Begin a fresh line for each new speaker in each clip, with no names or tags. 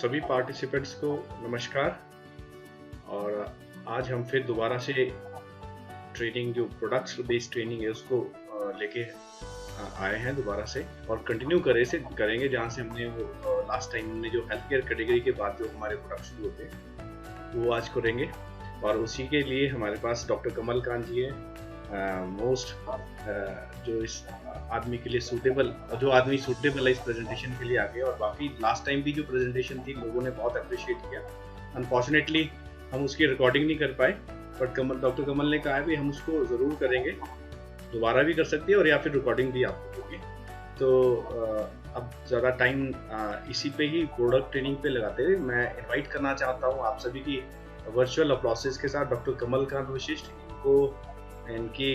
सभी पार्टिसिपेंट्स को नमस्कार। और आज हम फिर दोबारा से ट्रेनिंग, जो प्रोडक्ट्स बेस्ड ट्रेनिंग है, उसको लेके आए हैं दोबारा से और कंटिन्यू करेंगे जहाँ से हमने वो लास्ट टाइम हमने जो हेल्थ केयर कैटेगरी के बाद जो हमारे प्रोडक्ट्स शुरू होते हैं वो आज करेंगे। और उसी के लिए हमारे पास डॉक्टर कमल कांत जी है, मोस्ट जो इस आदमी के लिए सूटेबल है इस प्रेजेंटेशन के लिए आगे। और बाकी लास्ट टाइम भी जो प्रेजेंटेशन थी लोगों ने बहुत अप्रिशिएट किया। अनफॉर्चुनेटली हम उसकी रिकॉर्डिंग नहीं कर पाए, बट डॉक्टर कमल ने कहा है भी हम उसको ज़रूर करेंगे, दोबारा भी कर सकते हैं और या फिर रिकॉर्डिंग भी आपको होगी। तो अब ज़्यादा टाइम इसी पे ही प्रोडक्ट ट्रेनिंग पे लगाते हुए मैं इनवाइट करना चाहता हूँ आप सभी की वर्चुअल अप्लॉसेस के साथ डॉक्टर कमल कांत वशिष्ठ को। इनकी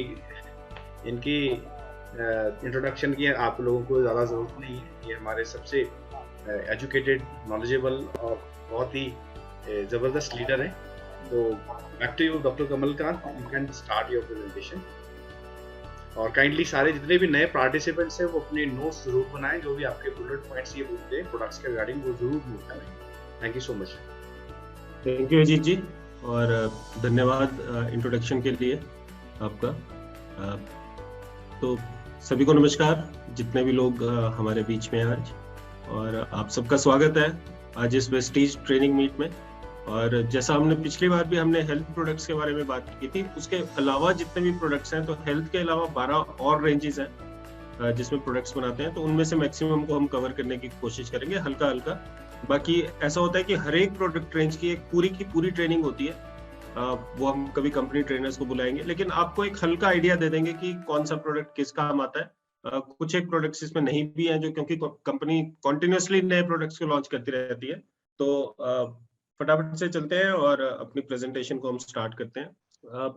इंट्रोडक्शन की आप लोगों को ज़्यादा ज़रूरत नहीं है। ये हमारे सबसे एजुकेटेड, नॉलेजेबल और बहुत ही ज़बरदस्त लीडर हैं। तो back to you doctor Kamal Kant, you can start your presentation. और काइंडली सारे जितने भी नए पार्टिसिपेंट्स हैं वो अपने नोट्स जरूर बनाएं, जो भी आपके बुलेट पॉइंट्स ये बोलते हैं प्रोडक्ट्स के रिगार्डिंग वो जरूर नोट करें। Thank you so much.
Thank you Ajit ji, और धन्यवाद इंट्रोडक्शन के लिए आपका। तो सभी को नमस्कार, जितने भी लोग हमारे बीच में आज, और आप सबका स्वागत है आज इस वेस्टीज ट्रेनिंग मीट में। और जैसा हमने पिछली बार भी हमने हेल्थ प्रोडक्ट्स के बारे में बात की थी, उसके अलावा जितने भी प्रोडक्ट्स हैं, तो हेल्थ के अलावा 12 और रेंजेस हैं जिसमें प्रोडक्ट्स बनाते हैं। तो उनमें से मैक्सिमम को हम कवर करने की कोशिश करेंगे हल्का हल्का। बाकी ऐसा होता है कि हर एक प्रोडक्ट रेंज की पूरी ट्रेनिंग होती है, वो हम कभी कंपनी ट्रेनर्स को बुलाएंगे, लेकिन आपको एक हल्का आइडिया दे देंगे कि कौन सा प्रोडक्ट किस काम आता है। कुछ एक प्रोडक्ट्स इसमें नहीं भी हैं, जो क्योंकि कंपनी कॉन्टिन्यूसली नए प्रोडक्ट्स को लॉन्च करती रहती है। तो फटाफट से चलते हैं और अपनी प्रेजेंटेशन को हम स्टार्ट करते हैं।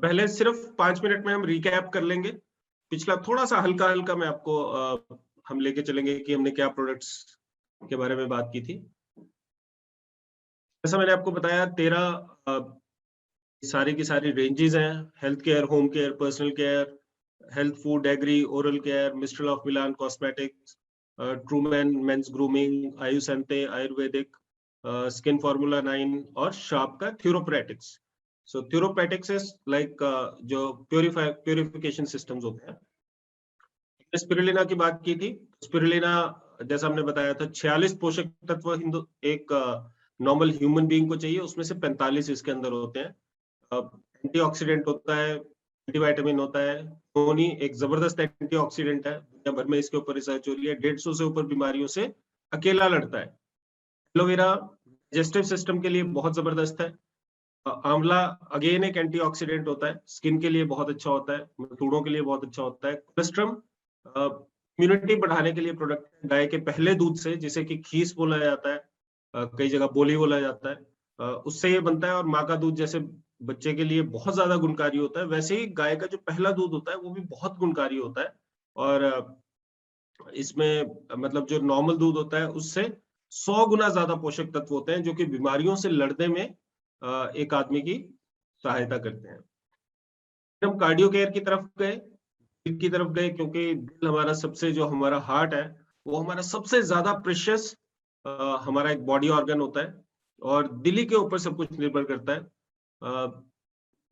पहले सिर्फ 5 मिनट में हम रिकैप कर लेंगे पिछला, थोड़ा सा हल्का मैं आपको हम लेके चलेंगे कि हमने क्या प्रोडक्ट्स के बारे में बात की थी। जैसा मैंने आपको बताया 13 सारी की सारी रेंजेस हैं: health care, home care, personal care, health food, agri, oral care, Mistral of Milan cosmetics, Trueman men's grooming, Ayusante Ayurvedic, skin formula 9 और शार्प का therapeutics. So therapeutics is like जो प्योरिफिकेशन सिस्टम्स होते हैं। स्पिरुलिना की बात की थी। स्पिरुलिना जैसा हमने बताया था 46 पोषक तत्व एक नॉर्मल ह्यूमन बीइंग को चाहिए, उसमें से 45 इसके अंदर होते हैं। एंटीऑक्सीडेंट होता है, एंटीविटामिन होता है। धोनी एक जबरदस्त एंटीऑक्सीडेंट है, दुनिया भर में इसके ऊपर रिसर्च हो रही है, 150 से ऊपर बीमारियों से अकेला लड़ता है। एलोवेरा डाइजेस्टिव सिस्टम के लिए बहुत जबरदस्त है। आंवला अगेन एक एंटीऑक्सीडेंट होता है, स्किन के लिए बहुत अच्छा होता है, मसूड़ों के लिए बहुत अच्छा होता है। कोलेस्ट्रम इम्यूनिटी बढ़ाने के लिए प्रोडक्ट है, गाय के पहले दूध से, जिसे कि खीस बोला जाता है, कई जगह बोली बोला जाता है, उससे ये बनता है। और माँ का दूध जैसे बच्चे के लिए बहुत ज्यादा गुणकारी होता है, वैसे ही गाय का जो पहला दूध होता है वो भी बहुत गुणकारी होता है। और इसमें मतलब जो नॉर्मल दूध होता है उससे 100 गुना ज्यादा पोषक तत्व होते हैं, जो कि बीमारियों से लड़ने में एक आदमी की सहायता करते हैं। हम कार्डियो केयर की तरफ गए, दिल की तरफ गए, क्योंकि दिल हमारा जो हमारा हार्ट है वो हमारा सबसे ज्यादा प्रेशियस हमारा एक बॉडी ऑर्गन होता है, और दिल ही के ऊपर सब कुछ निर्भर करता है।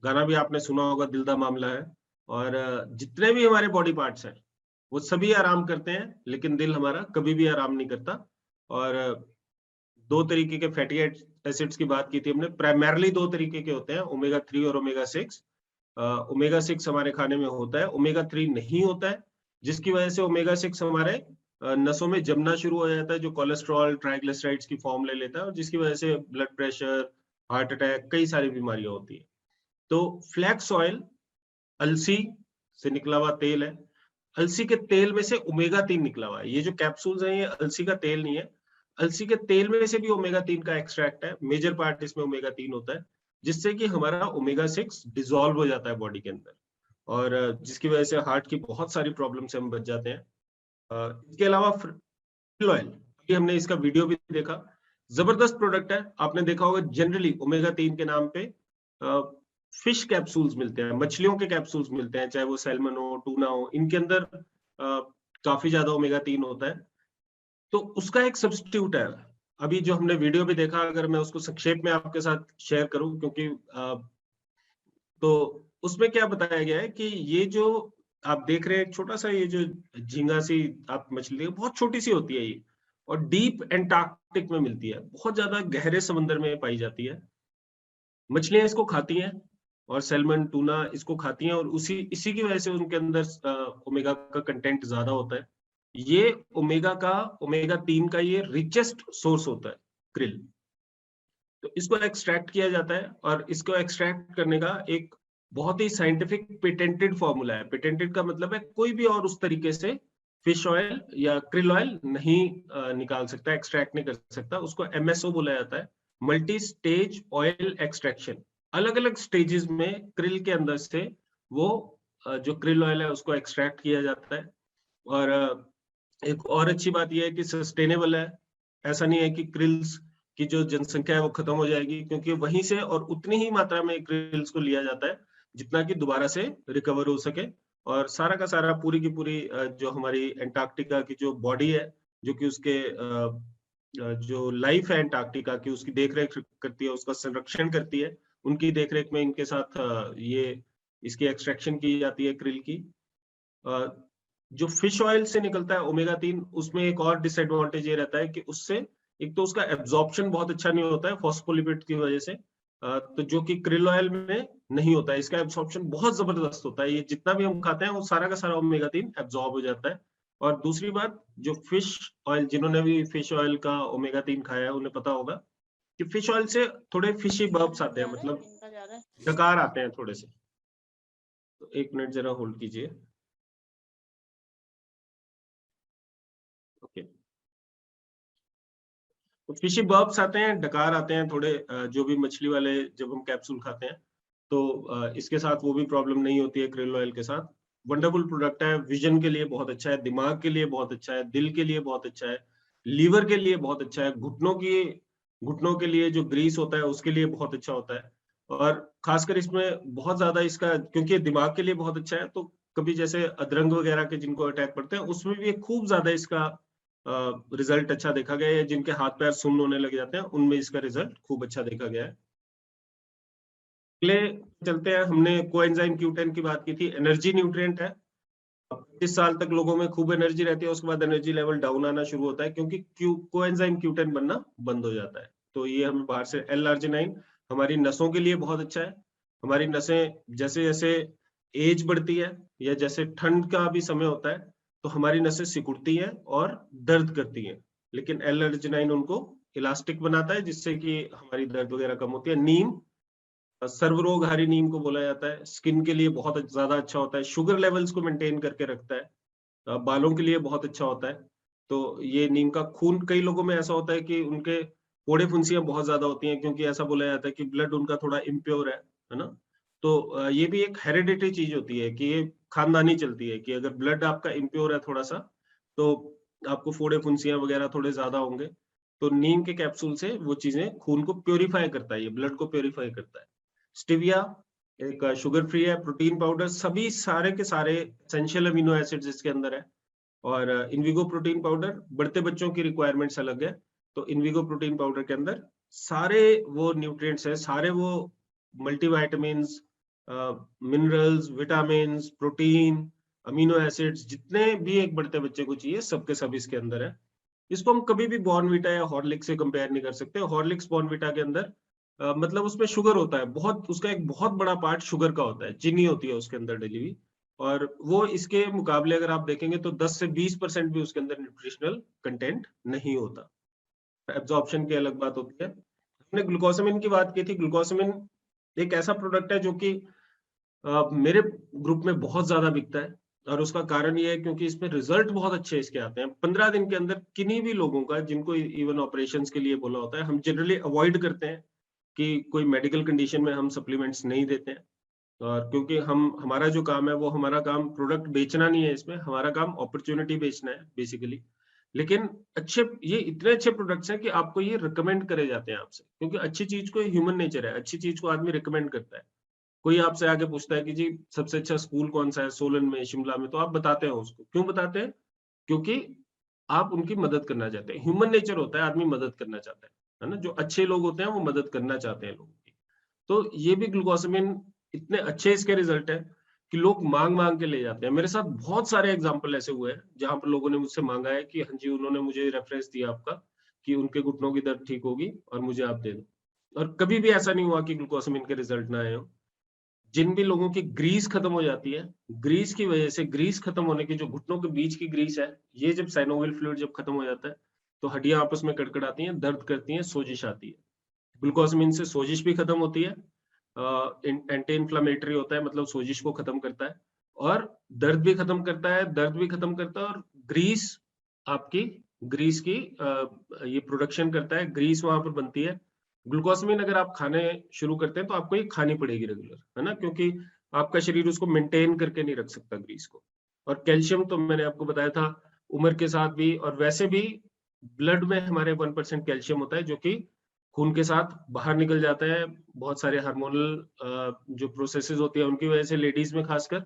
गाना भी आपने सुना होगा, दिल दा मामला है। और जितने भी हमारे बॉडी पार्ट्स हैं वो सभी आराम करते हैं, लेकिन दिल हमारा कभी भी आराम नहीं करता। और 2 तरीके के फैटी एसिड्स की बात की थी हमने, प्राइमरली 2 तरीके के होते हैं, ओमेगा 3 और ओमेगा 6। ओमेगा 6 हमारे खाने में होता है, ओमेगा 3 नहीं होता है, जिसकी वजह से ओमेगा 6 हमारे नसों में जमना शुरू हो जाता है, जो कोलेस्ट्रॉल, ट्राइग्लिसराइड्स की फॉर्म ले लेता है, और जिसकी वजह से ब्लड प्रेशर, हार्ट अटैक, कई सारी बीमारियां होती है। तो फ्लैक्स ऑयल अलसी से निकला हुआ तेल है, अलसी के तेल में से ओमेगा 3 निकला हुआ है। ये जो कैप्सूल्स हैं ये अलसी का तेल नहीं है, अलसी के तेल में से भी ओमेगा 3 का एक्सट्रैक्ट है, मेजर पार्ट इसमें ओमेगा 3 होता है, जिससे कि हमारा ओमेगा 6 डिसॉल्व हो जाता है बॉडी के अंदर, और जिसकी वजह से हार्ट की बहुत सारी प्रॉब्लम से हम बच जाते हैं। इसके अलावा फिल ऑयल, अभी हमने इसका वीडियो भी देखा, जबरदस्त प्रोडक्ट है। आपने देखा होगा जनरली ओमेगा 3 के नाम पे फिश कैप्सूल्स मिलते हैं, मछलियों के कैप्सूल्स मिलते हैं, चाहे वो सैल्मन हो, टूना हो, इनके अंदर काफी ज्यादा ओमेगा 3 होता है। तो उसका एक सब्स्टिट्यूट है, अभी जो हमने वीडियो भी देखा, अगर मैं उसको संक्षेप में आपके साथ शेयर करूं, क्योंकि तो उसमें क्या बताया गया है कि ये जो आप देख रहे हैं छोटा सा, ये जो झींगा सी आप मछली है, बहुत छोटी सी होती है ये, और डीप एंटार्क्टिक में मिलती है, बहुत ज्यादा गहरे समंदर में पाई जाती है। मछलियां इसको खाती हैं, और सैल्मन, टूना इसको खाती हैं, और इसी की वजह से उनके अंदर ओमेगा का कंटेंट ज्यादा होता है। ये ओमेगा 3 का ये रिचेस्ट सोर्स होता है, क्रिल। तो इसको एक्सट्रैक्ट किया जाता है, और इसको एक्सट्रैक्ट करने का एक बहुत ही साइंटिफिक पेटेंटेड फॉर्मूला है। पेटेंटेड का मतलब है कोई भी और उस तरीके से फिश ऑयल या क्रिल ऑयल नहीं निकाल सकता, एक्सट्रैक्ट नहीं कर सकता। उसको एमएसओ बोला जाता है, मल्टी स्टेज ऑयल एक्सट्रैक्शन। अलग अलग स्टेजेस में क्रिल के अंदर से वो जो क्रिल ऑयल है उसको एक्सट्रैक्ट किया जाता है। और एक और अच्छी बात यह है कि सस्टेनेबल है। ऐसा नहीं है कि क्रिल्स की जो जनसंख्या है वो खत्म हो जाएगी, क्योंकि वहीं से और उतनी ही मात्रा में क्रिल्स को लिया जाता है जितना कि दोबारा से रिकवर हो सके। और सारा का सारा पूरी की पूरी जो हमारी एंटार्क्टिका की जो बॉडी है, जो कि उसके जो लाइफ है एंटार्क्टिका की, उसकी देखरेख करती है, उसका संरक्षण करती है, उनकी देखरेख में इनके साथ ये इसकी एक्सट्रैक्शन की जाती है क्रिल की। जो फिश ऑयल से निकलता है ओमेगा 3, उसमें एक और डिसएडवांटेज ये रहता है कि उससे एक तो उसका एब्जॉर्प्शन बहुत अच्छा नहीं होता है फॉस्फोलिपिड की वजह से, तो जो कि क्रिल ऑयल में नहीं होता है। इसका एब्जॉर्प्शन बहुत जबरदस्त होता है, ये जितना भी हम खाते हैं वो सारा का सारा ओमेगा 3 एब्जॉर्ब हो जाता है। और दूसरी बात, जो फिश ऑयल, जिन्होंने भी फिश ऑयल का ओमेगा 3 खाया है उन्हें पता होगा कि फिश ऑयल से थोड़े फिशी बर्ब्स आते हैं, मतलब डकार आते हैं थोड़े से। तो 1 मिनट जरा होल्ड कीजिए। ओके, तो फिशी बर्ब्स आते हैं, डकार आते हैं थोड़े, जो भी मछली वाले जब हम कैप्सूल खाते हैं तो इसके साथ वो भी प्रॉब्लम नहीं होती है क्रिल ऑयल के साथ। वंडरफुल प्रोडक्ट है, विजन के लिए बहुत अच्छा है, दिमाग के लिए बहुत अच्छा है, दिल के लिए बहुत अच्छा है, लीवर के लिए बहुत अच्छा है, घुटनों के लिए जो ग्रीस होता है उसके लिए बहुत अच्छा होता है। और खासकर इसमें बहुत ज्यादा इसका, क्योंकि दिमाग के लिए बहुत अच्छा है, तो कभी जैसे अधरंग वगैरह के जिनको अटैक पड़ते हैं उसमें भी खूब ज्यादा इसका रिजल्ट अच्छा देखा गया है। जिनके हाथ पैर सुन्न होने लग जाते हैं उनमें इसका रिजल्ट खूब अच्छा देखा गया है। अगले चलते हैं, हमने कोएंजाइम Q10 की बात की थी, एनर्जी न्यूट्रिएंट है। 25 साल तक लोगों में खूब एनर्जी रहती है, उसके बाद एनर्जी लेवल डाउन आना शुरू होता है, क्योंकि कोएंजाइम Q10 बनना बंद हो जाता है। तो ये हमें बाहर से L-arginine हमारी नसों के लिए बहुत अच्छा है। हमारी नसें जैसे जैसे एज बढ़ती है या जैसे ठंड का भी समय होता है तो हमारी नसें सिकुड़ती हैं और दर्द करती हैं, लेकिन L-arginine उनको इलास्टिक बनाता है, जिससे कि हमारी दर्द वगैरह कम होती है। नीम, सर्वरोगहारी नीम को बोला जाता है, स्किन के लिए बहुत ज्यादा अच्छा होता है, शुगर लेवल्स को मेंटेन करके रखता है, बालों के लिए बहुत अच्छा होता है। तो ये नीम का खून, कई लोगों में ऐसा होता है कि उनके फोड़े फुंसियां बहुत ज्यादा होती हैं, क्योंकि ऐसा बोला जाता है कि ब्लड उनका थोड़ा इम्प्योर है ना। तो ये भी एक हेरिडिटरी चीज होती है कि ये खानदानी चलती है कि अगर ब्लड आपका इम्प्योर है थोड़ा सा, तो आपको फोड़े फुंसियां वगैरह थोड़े ज्यादा होंगे। तो नीम के कैप्सूल से वो चीजें खून को प्योरीफाई करता है, ये ब्लड को प्योरीफाई करता है। स्टिविया एक शुगर फ्री है, प्रोटीन पाउडर, सभी सारे के सारे एसेंशियल अमीनो एसिड्स इसके अंदर है। और इनविगो प्रोटीन पाउडर, बढ़ते बच्चों की रिक्वायरमेंट्स अलग है, तो इनविगो प्रोटीन पाउडर के अंदर सारे वो न्यूट्रिएंट्स हैं, सारे वो multivitamins, minerals, vitamins, protein, amino acids, जितने भी एक बढ़ते बच्चे को चाहिए सबके सब इसके अंदर है। इसको हम कभी भी बॉर्नविटा या हॉर्लिक्स से कंपेयर नहीं कर सकते। हॉर्लिक्स बॉर्नविटा के अंदर मतलब उसमें शुगर होता है बहुत, उसका एक बहुत बड़ा पार्ट शुगर का होता है, चीनी होती है उसके अंदर डली हुई। और वो इसके मुकाबले अगर आप देखेंगे तो 10 से 20% भी उसके अंदर न्यूट्रिशनल कंटेंट नहीं होता। एब्जॉर्प्शन की अलग बात होती है। हमने ग्लूकोसामिन की बात की थी। ग्लूकोसामिन एक ऐसा प्रोडक्ट है जो कि मेरे ग्रुप में बहुत ज्यादा बिकता है, और उसका कारण ये है क्योंकि इसमें रिजल्ट बहुत अच्छे इसके आते हैं। 15 दिन के अंदर किन्हीं भी लोगों का, जिनको इवन ऑपरेशंस के लिए बोला होता है, हम जनरली अवॉइड करते हैं कि कोई मेडिकल कंडीशन में हम सप्लीमेंट्स नहीं देते हैं। और क्योंकि हमारा जो काम है वो, हमारा काम प्रोडक्ट बेचना नहीं है, इसमें हमारा काम अपॉर्चुनिटी बेचना है बेसिकली। लेकिन ये इतने अच्छे प्रोडक्ट्स हैं कि आपको ये रिकमेंड करे जाते हैं आपसे, क्योंकि अच्छी चीज को ह्यूमन नेचर है, अच्छी चीज को आदमी रिकमेंड करता है। कोई आपसे आके पूछता है कि जी सबसे अच्छा स्कूल कौन सा है सोलन में, शिमला में, तो आप बताते हो उसको। क्यों बताते हैं? क्योंकि आप उनकी मदद करना चाहते हैं। ह्यूमन नेचर होता है, आदमी मदद करना चाहता है ना? जो अच्छे लोग होते हैं वो मदद करना चाहते हैं लोगों की। तो ये भी ग्लूकोसामिन इतने अच्छे इसके रिजल्ट है कि लोग मांग-मांग के ले जाते हैं। मेरे साथ बहुत सारे एग्जाम्पल ऐसे हुए हैं जहाँ पर लोगों ने मुझसे मांगा है कि हाँ जी, उन्होंने मुझे रेफरेंस दिया आपका कि उनके घुटनों की दर्द ठीक होगी और मुझे आप दे दो। और कभी भी ऐसा नहीं हुआ कि ग्लूकोसामिन के रिजल्ट ना आए हों। जिन भी लोगों की ग्रीस खत्म हो जाती है, ग्रीस की वजह से ग्रीस खत्म होने की जो घुटनों के बीच की ग्रीस है, ये जब साइनोवियल फ्लूइड जब खत्म हो जाता है, तो हड्डियाँ आपस में कड़कड़ाती हैं, दर्द करती हैं, सोजिश आती है। ग्लूकोसामिन से सोजिश भी खत्म होती है। एंटी इन्फ्लेमेटरी होता है, मतलब सोजिश को खत्म करता है और दर्द भी खत्म करता है, दर्द भी खत्म करता है और ग्रीस आपकी ग्रीस की ये प्रोडक्शन करता है, ग्रीस वहां पर बनती है। ग्लूकोसामिन अगर आप खाने शुरू करते हैं तो आपको ये खानी पड़ेगी रेगुलर, है ना? क्योंकि आपका शरीर उसको मेंटेन करके नहीं रख सकता ग्रीस को। और कैल्शियम तो मैंने आपको बताया था, उम्र के साथ भी और वैसे भी ब्लड में हमारे 1% कैल्शियम होता है जो कि खून के साथ बाहर निकल जाता है। बहुत सारे हार्मोनल जो प्रोसेसेस होती है उनकी वजह से लेडीज में खासकर,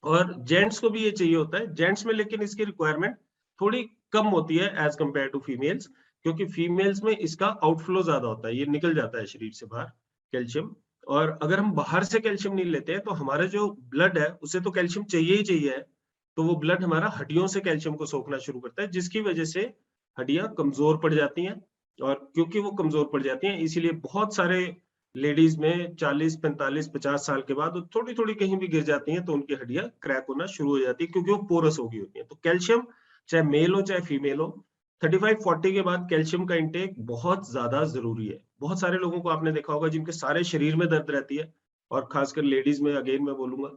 और जेंट्स को भी ये चाहिए होता है। जेंट्स में लेकिन इसकी रिक्वायरमेंट थोड़ी कम होती है एज कंपेयर टू फीमेल्स, क्योंकि फीमेल्स में इसका आउटफ्लो ज्यादा होता है, ये निकल जाता है शरीर से बाहर कैल्शियम। और अगर हम बाहर से कैल्शियम नहीं लेते हैं तो हमारा जो ब्लड है उसे तो कैल्शियम चाहिए ही चाहिए है, तो वो ब्लड हमारा हड्डियों से कैल्शियम को सोखना शुरू करता है, जिसकी वजह से हड्डियां कमजोर पड़ जाती हैं। और क्योंकि वो कमजोर पड़ जाती हैं इसीलिए बहुत सारे लेडीज में 40, 45, 50 साल के बाद थोड़ी-थोड़ी कहीं भी गिर जाती हैं तो उनकी हड्डियां क्रैक होना शुरू हो जाती है, क्योंकि वो पोरस हो गई होती हैं। तो कैल्शियम चाहे मेल हो चाहे फीमेल हो, 35-40 के बाद कैल्शियम का इंटेक बहुत ज्यादा जरूरी है। बहुत सारे लोगों को आपने देखा होगा जिनके सारे शरीर में दर्द रहती है, और खासकर लेडीज में अगेन मैं बोलूंगा,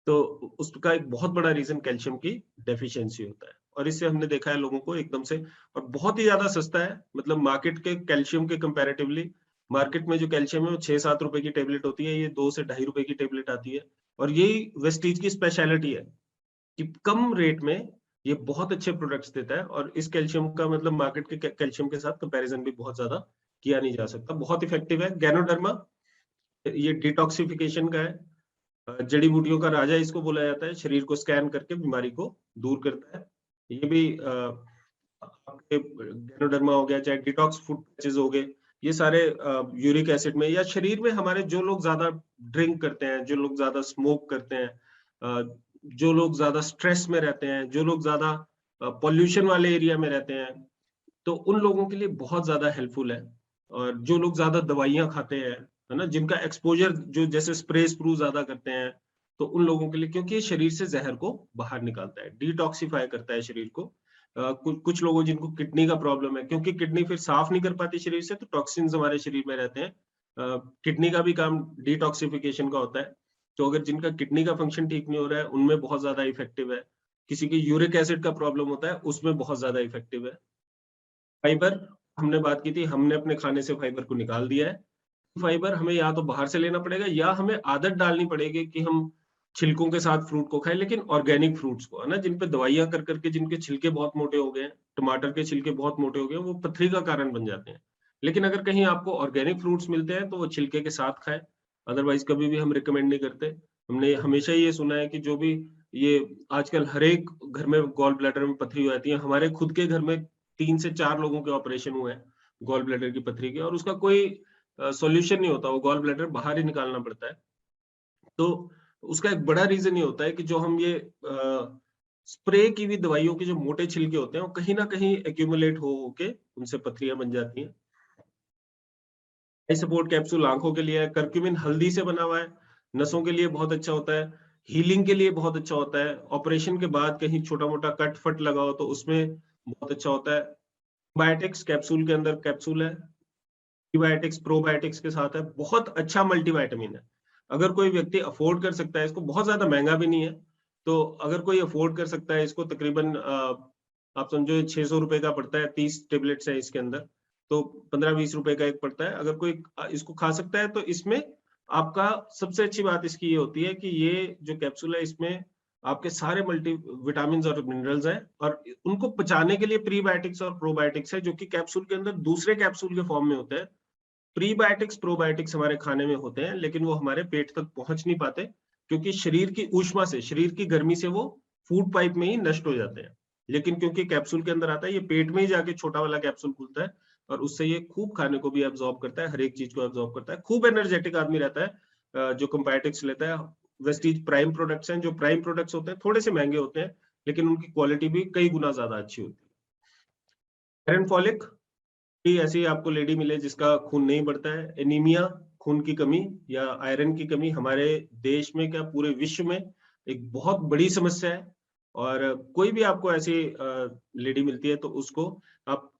तो उसका एक बहुत बड़ा रीजन कैल्शियम की डेफिशिएंसी होता है। और इससे हमने देखा है लोगों को एकदम से, और बहुत ही ज्यादा सस्ता है, मतलब मार्केट के कैल्शियम के कंपैरेटिवली मार्केट में जो कैल्शियम है वो 6-7 रुपए की टेबलेट होती है, ये 2 से 2.5 रुपए की टेबलेट आती है। और यही वेस्टीज की स्पेशलिटी है कि कम रेट में ये बहुत अच्छे प्रोडक्ट्स देता है, और इस कैल्शियम का मतलब मार्केट के कैल्शियम के साथ कंपैरिजन भी बहुत ज्यादा किया नहीं जा सकता। बहुत इफेक्टिव है गैनोडर्मा, ये डिटॉक्सिफिकेशन का है, जड़ी बूटियों का राजा इसको बोला जाता है, शरीर को स्कैन करके बीमारी को दूर करता है। ये भी आपके गैनोडर्मा हो गया, चाहे डिटॉक्स फूड पैचेस हो गए, ये सारे यूरिक एसिड में या शरीर में हमारे जो लोग ज्यादा ड्रिंक करते हैं, जो लोग ज्यादा स्मोक करते हैं, जो लोग ज्यादा स्ट्रेस में रहते हैं, जो लोग ज्यादा पॉल्यूशन वाले एरिया में रहते हैं, तो उन लोगों के लिए बहुत ज्यादा हेल्पफुल है। और जो लोग ज्यादा दवाइयां खाते हैं, है ना, जिनका एक्सपोजर जो जैसे स्प्रे स्प्रू ज्यादा करते हैं, तो उन लोगों के लिए, क्योंकि ये शरीर से जहर को बाहर निकालता है, डिटॉक्सिफाई करता है शरीर को। कुछ लोगों जिनको किडनी का प्रॉब्लम है, क्योंकि किडनी फिर साफ नहीं कर पाती शरीर से, तो टॉक्सिन्स हमारे शरीर में रहते हैं। किडनी का भी काम डिटॉक्सिफिकेशन का होता है। तो अगर जिनका किडनी का फंक्शन ठीक नहीं हो रहा है उनमें बहुत ज्यादा इफेक्टिव है। किसी की यूरिक एसिड का प्रॉब्लम होता है उसमें बहुत ज्यादा इफेक्टिव है। फाइबर, हमने बात की थी, हमने अपने खाने से फाइबर को निकाल दिया है। फाइबर हमें या तो बाहर से लेना पड़ेगा या हमें आदत डालनी पड़ेगी कि हम छिलकों के साथ फ्रूट को खाएं, लेकिन ऑर्गेनिक फ्रूट्स को, है ना, जिन पे दवाइयां कर करके जिनके छिलके बहुत मोटे हो गए हैं, टमाटर के छिलके बहुत मोटे हो गए हैं, वो पथरी का कारण बन जाते हैं। लेकिन अगर कहीं आपको ऑर्गेनिक फ्रूट्स मिलते हैं तो वो छिलके के साथ खाएं, अदरवाइज कभी भी हम रिकमेंड नहीं करते। हमने हमेशा ये सुना है कि जो भी ये आजकल हर एक घर में गॉल ब्लैडर में पथरी हो जाती है, हमारे खुद के घर में 3 से 4 लोगों के ऑपरेशन हुए हैं गॉल ब्लैडर की पथरी के, और उसका कोई सॉल्यूशन नहीं होता, वो गॉल ब्लैडर बाहर ही निकालना पड़ता है। तो उसका एक बड़ा रीजन ये होता है कि जो हम ये स्प्रे की हुई दवाइयों के जो मोटे छिलके होते हैं वो कहीं ना कहीं एक्यूमुलेट हो के उनसे पथरियां बन जाती हैं। आई सपोर्ट कैप्सूल आंखों के लिए है, करक्यूमिन हल्दी से बना हुआ है, नसों के लिए बहुत अच्छा होता है, हीलिंग के लिए बहुत अच्छा होता है, ऑपरेशन के बाद कहीं छोटा मोटा कट फट लगा हो तो उसमें बहुत अच्छा होता है। बायोटिक्स कैप्सूल के अंदर कैप्सूल है, प्रीबायोटिक्स प्रोबायोटिक्स के साथ है, बहुत अच्छा मल्टीविटामिन है। अगर कोई व्यक्ति अफोर्ड कर सकता है इसको, बहुत ज्यादा महंगा भी नहीं है, तो अगर कोई अफोर्ड कर सकता है इसको, तकरीबन आप समझो 600 रुपए का पड़ता है, 30 टेबलेट्स है इसके अंदर, तो 15-20 रुपए का एक पड़ता है। अगर कोई इसको खा सकता है तो इसमें आपका सबसे अच्छी बात इसकी ये होती है कि ये जो कैप्सूल है इसमें आपके सारे मल्टी विटामिन और मिनरल्स हैं, और उनको पचाने के लिए प्रीबायोटिक्स और प्रोबायोटिक्स है जो कि कैप्सूल के अंदर दूसरे कैप्सूल के फॉर्म में होते हैं। प्रीबायोटिक्स प्रोबायोटिक्स हमारे खाने में होते हैं लेकिन वो हमारे पेट तक पहुंच नहीं पाते, क्योंकि शरीर की ऊष्मा से, शरीर की गर्मी से वो फूड पाइप में ही नष्ट हो जाते हैं। लेकिन क्योंकि कैप्सूल के अंदर आता है, ये पेट में ही जाके छोटा वाला कैप्सूल खुलता है और उससे ये खूब खाने को भी एब्जॉर्ब करता है, हर एक चीज को एब्जॉर्ब करता है, खूब एनर्जेटिक आदमी रहता है जो कंबायोटिक्स लेता है। वेस्टीज प्राइम प्रोडक्ट्स हैं, जो प्राइम प्रोडक्ट्स होते हैं थोड़े से महंगे होते हैं, लेकिन उनकी क्वालिटी भी कई गुना ज्यादा अच्छी होती है। आयरन फॉलिक की ऐसी आपको लेडी मिले जिसका खून नहीं बढ़ता है, एनीमिया, खून की कमी या आयरन की कमी हमारे देश में क्या पूरे विश्व में एक बहुत बड़ी समस्या है। और कोई भी आपको ऐसी लेडी मिलती है तो उसको आप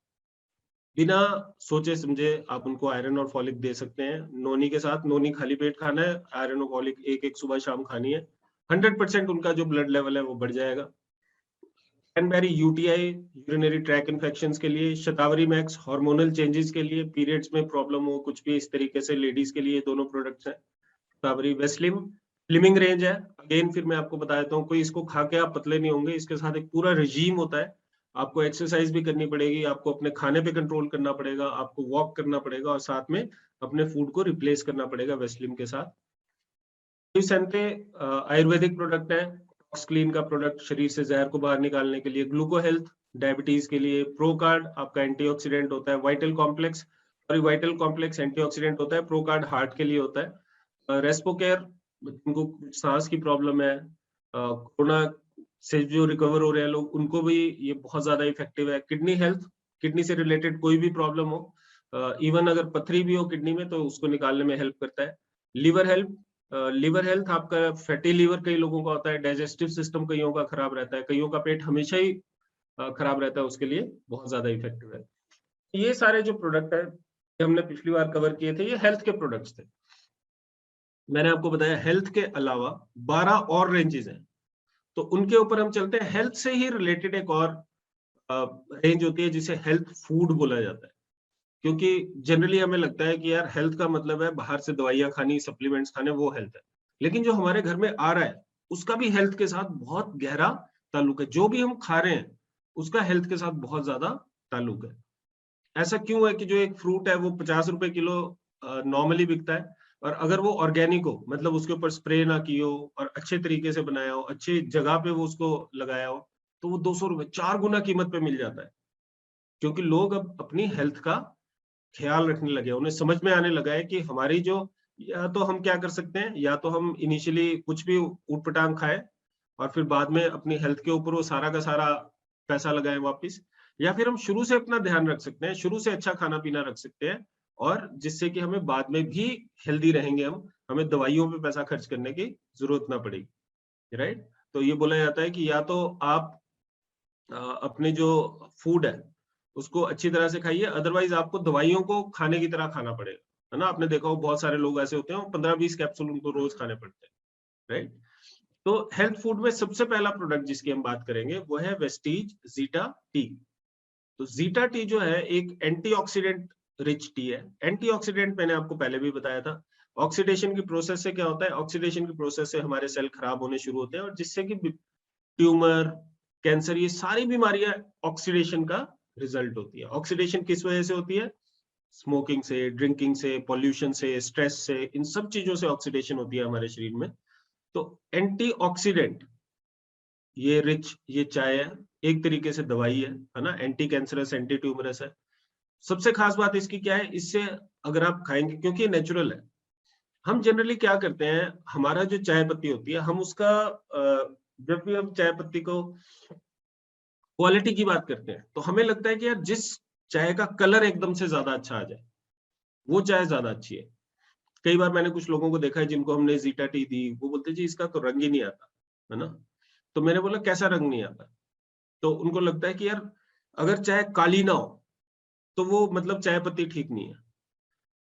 बिना सोचे समझे आप उनको आयरन और फॉलिक दे सकते हैं। नोनी के साथ, नोनी खाली पेट खाना है, आयरन और फॉलिक एक एक सुबह शाम खानी है। 100% उनका जो ब्लड लेवल है वो बढ़ जाएगा। Cranberry UTI, urinary track infections के लिए, शतावरी मैक्स हार्मोनल चेंजेस के लिए, पीरियड्स में प्रॉब्लम हो कुछ भी इस तरीके से लेडीज के लिए दोनों प्रोडक्ट्स हैं। शतावरी वेस्लिम स्लिमिंग रेंज है, अगेन फिर मैं आपको बता देता हूँ, कोई इसको खा के आप पतले नहीं होंगे, इसके साथ एक पूरा रिजीम होता है। आपको एक्सरसाइज भी करनी पड़ेगी, आपको अपने खाने पे कंट्रोल करना पड़ेगा, आपको वॉक करना पड़ेगा और साथ में अपने फूड को रिप्लेस करना पड़ेगा वेस्लिम के साथ। आयुर्वेदिक प्रोडक्ट है, टॉक्स क्लीन का प्रोडक्ट शरीर से जहर को बाहर निकालने के लिए, ग्लूको हेल्थ डायबिटीज के लिए, प्रोकार्ड आपका एंटीऑक्सीडेंट होता है, वाइटल कॉम्प्लेक्स और वाइटल कॉम्प्लेक्स एंटीऑक्सीडेंट होता है, प्रोकार्ड हार्ट के लिए होता है। रेस्पोकेयर जिनको सांस की प्रॉब्लम है, कोरोना से जो रिकवर हो रहे हैं लोग उनको भी ये बहुत ज्यादा इफेक्टिव है। किडनी हेल्थ, किडनी से रिलेटेड कोई भी प्रॉब्लम हो, इवन अगर पथरी भी हो किडनी में तो उसको निकालने में हेल्प करता है। लिवर हेल्थ, लिवर हेल्थ आपका फैटी लिवर कई लोगों का होता है, डाइजेस्टिव सिस्टम कईयों का खराब रहता है, कईयों का पेट हमेशा ही खराब रहता है, उसके लिए बहुत ज्यादा इफेक्टिव है। ये सारे जो प्रोडक्ट है ये हमने पिछली बार कवर किए थे, ये हेल्थ के प्रोडक्ट्स थे। मैंने आपको बताया हेल्थ के अलावा 12 और रेंजेस हैं, तो उनके ऊपर हम चलते हैं। हेल्थ से ही रिलेटेड एक और रेंज होती है जिसे हेल्थ फूड बोला जाता है, क्योंकि जनरली हमें लगता है कि यार हेल्थ का मतलब है बाहर से दवाइयां खानी, सप्लीमेंट्स खाने, वो हेल्थ है। लेकिन जो हमारे घर में आ रहा है उसका भी हेल्थ के साथ बहुत गहरा ताल्लुक है, जो भी हम खा रहे हैं उसका हेल्थ के साथ बहुत ज्यादा ताल्लुक है। ऐसा क्यों है कि जो एक फ्रूट है वो 50 रुपए किलो नॉर्मली बिकता है, और अगर वो ऑर्गेनिक हो, मतलब उसके ऊपर स्प्रे ना की हो और अच्छे तरीके से बनाया हो, अच्छी जगह पे वो उसको लगाया हो, तो वो 200 रुपए 4 गुना कीमत पे मिल जाता है। क्योंकि लोग अब अपनी हेल्थ का ख्याल रखने लगे, उन्हें समझ में आने लगा है कि हमारी जो, या तो हम क्या कर सकते हैं, या तो हम इनिशियली कुछ भी ऊटपटांग खाए और फिर बाद में अपनी हेल्थ के ऊपर वो सारा का सारा पैसा लगाएं वापस, या फिर हम शुरू से अपना ध्यान रख सकते हैं, शुरू से अच्छा खाना पीना रख सकते हैं, और जिससे कि हमें बाद में भी हेल्दी रहेंगे, हम हमें दवाइयों पे पैसा खर्च करने की जरूरत ना पड़ेगी, राइट। तो ये बोला जाता है कि या तो आप अपने जो फूड है उसको अच्छी तरह से खाइए, अदरवाइज आपको दवाइयों को खाने की तरह खाना पड़ेगा, है ना। आपने देखा हो बहुत सारे लोग ऐसे होते हैं 15-20 कैप्सूल उनको रोज खाने पड़ते हैं, राइट। तो हेल्थ फूड में सबसे पहला प्रोडक्ट जिसकी हम बात करेंगे वो है वेस्टीज जीटा टी। तो जीटा टी जो है एक एंटीऑक्सीडेंट रिच टी है। एंटीऑक्सीडेंट मैंने आपको पहले भी बताया था। ऑक्सीडेशन की प्रोसेस से क्या होता है, ऑक्सीडेशन की प्रोसेस से हमारे सेल खराब होने शुरू होते हैं, और जिससे कि ट्यूमर, कैंसर, ये सारी बीमारियां ऑक्सीडेशन का रिजल्ट होती है। ऑक्सीडेशन किस वजह से होती है, स्मोकिंग से, ड्रिंकिंग से, पॉल्यूशन से, स्ट्रेस से, इन सब चीजों से ऑक्सीडेशन होती है हमारे शरीर में। तो एंटीऑक्सीडेंट ये रिच ये चाय है, एक तरीके से दवाई है ना, एंटी कैंसरस, एंटी ट्यूमरस है। सबसे खास बात इसकी क्या है, इससे अगर आप खाएंगे, क्योंकि ये नेचुरल है। हम जनरली क्या करते हैं, हमारा जो चाय पत्ती होती है, हम उसका जब भी हम चाय पत्ती को क्वालिटी की बात करते हैं तो हमें लगता है कि यार जिस चाय का कलर एकदम से ज्यादा अच्छा आ जाए वो चाय ज्यादा अच्छी है। कई बार मैंने कुछ लोगों को देखा है जिनको हमने जीटा टी दी, वो बोलते जी इसका तो रंग ही नहीं आता, है ना। तो मैंने बोला कैसा रंग नहीं आता, तो उनको लगता है कि यार अगर चाय काली ना हो तो वो मतलब चाय पत्ती ठीक नहीं है।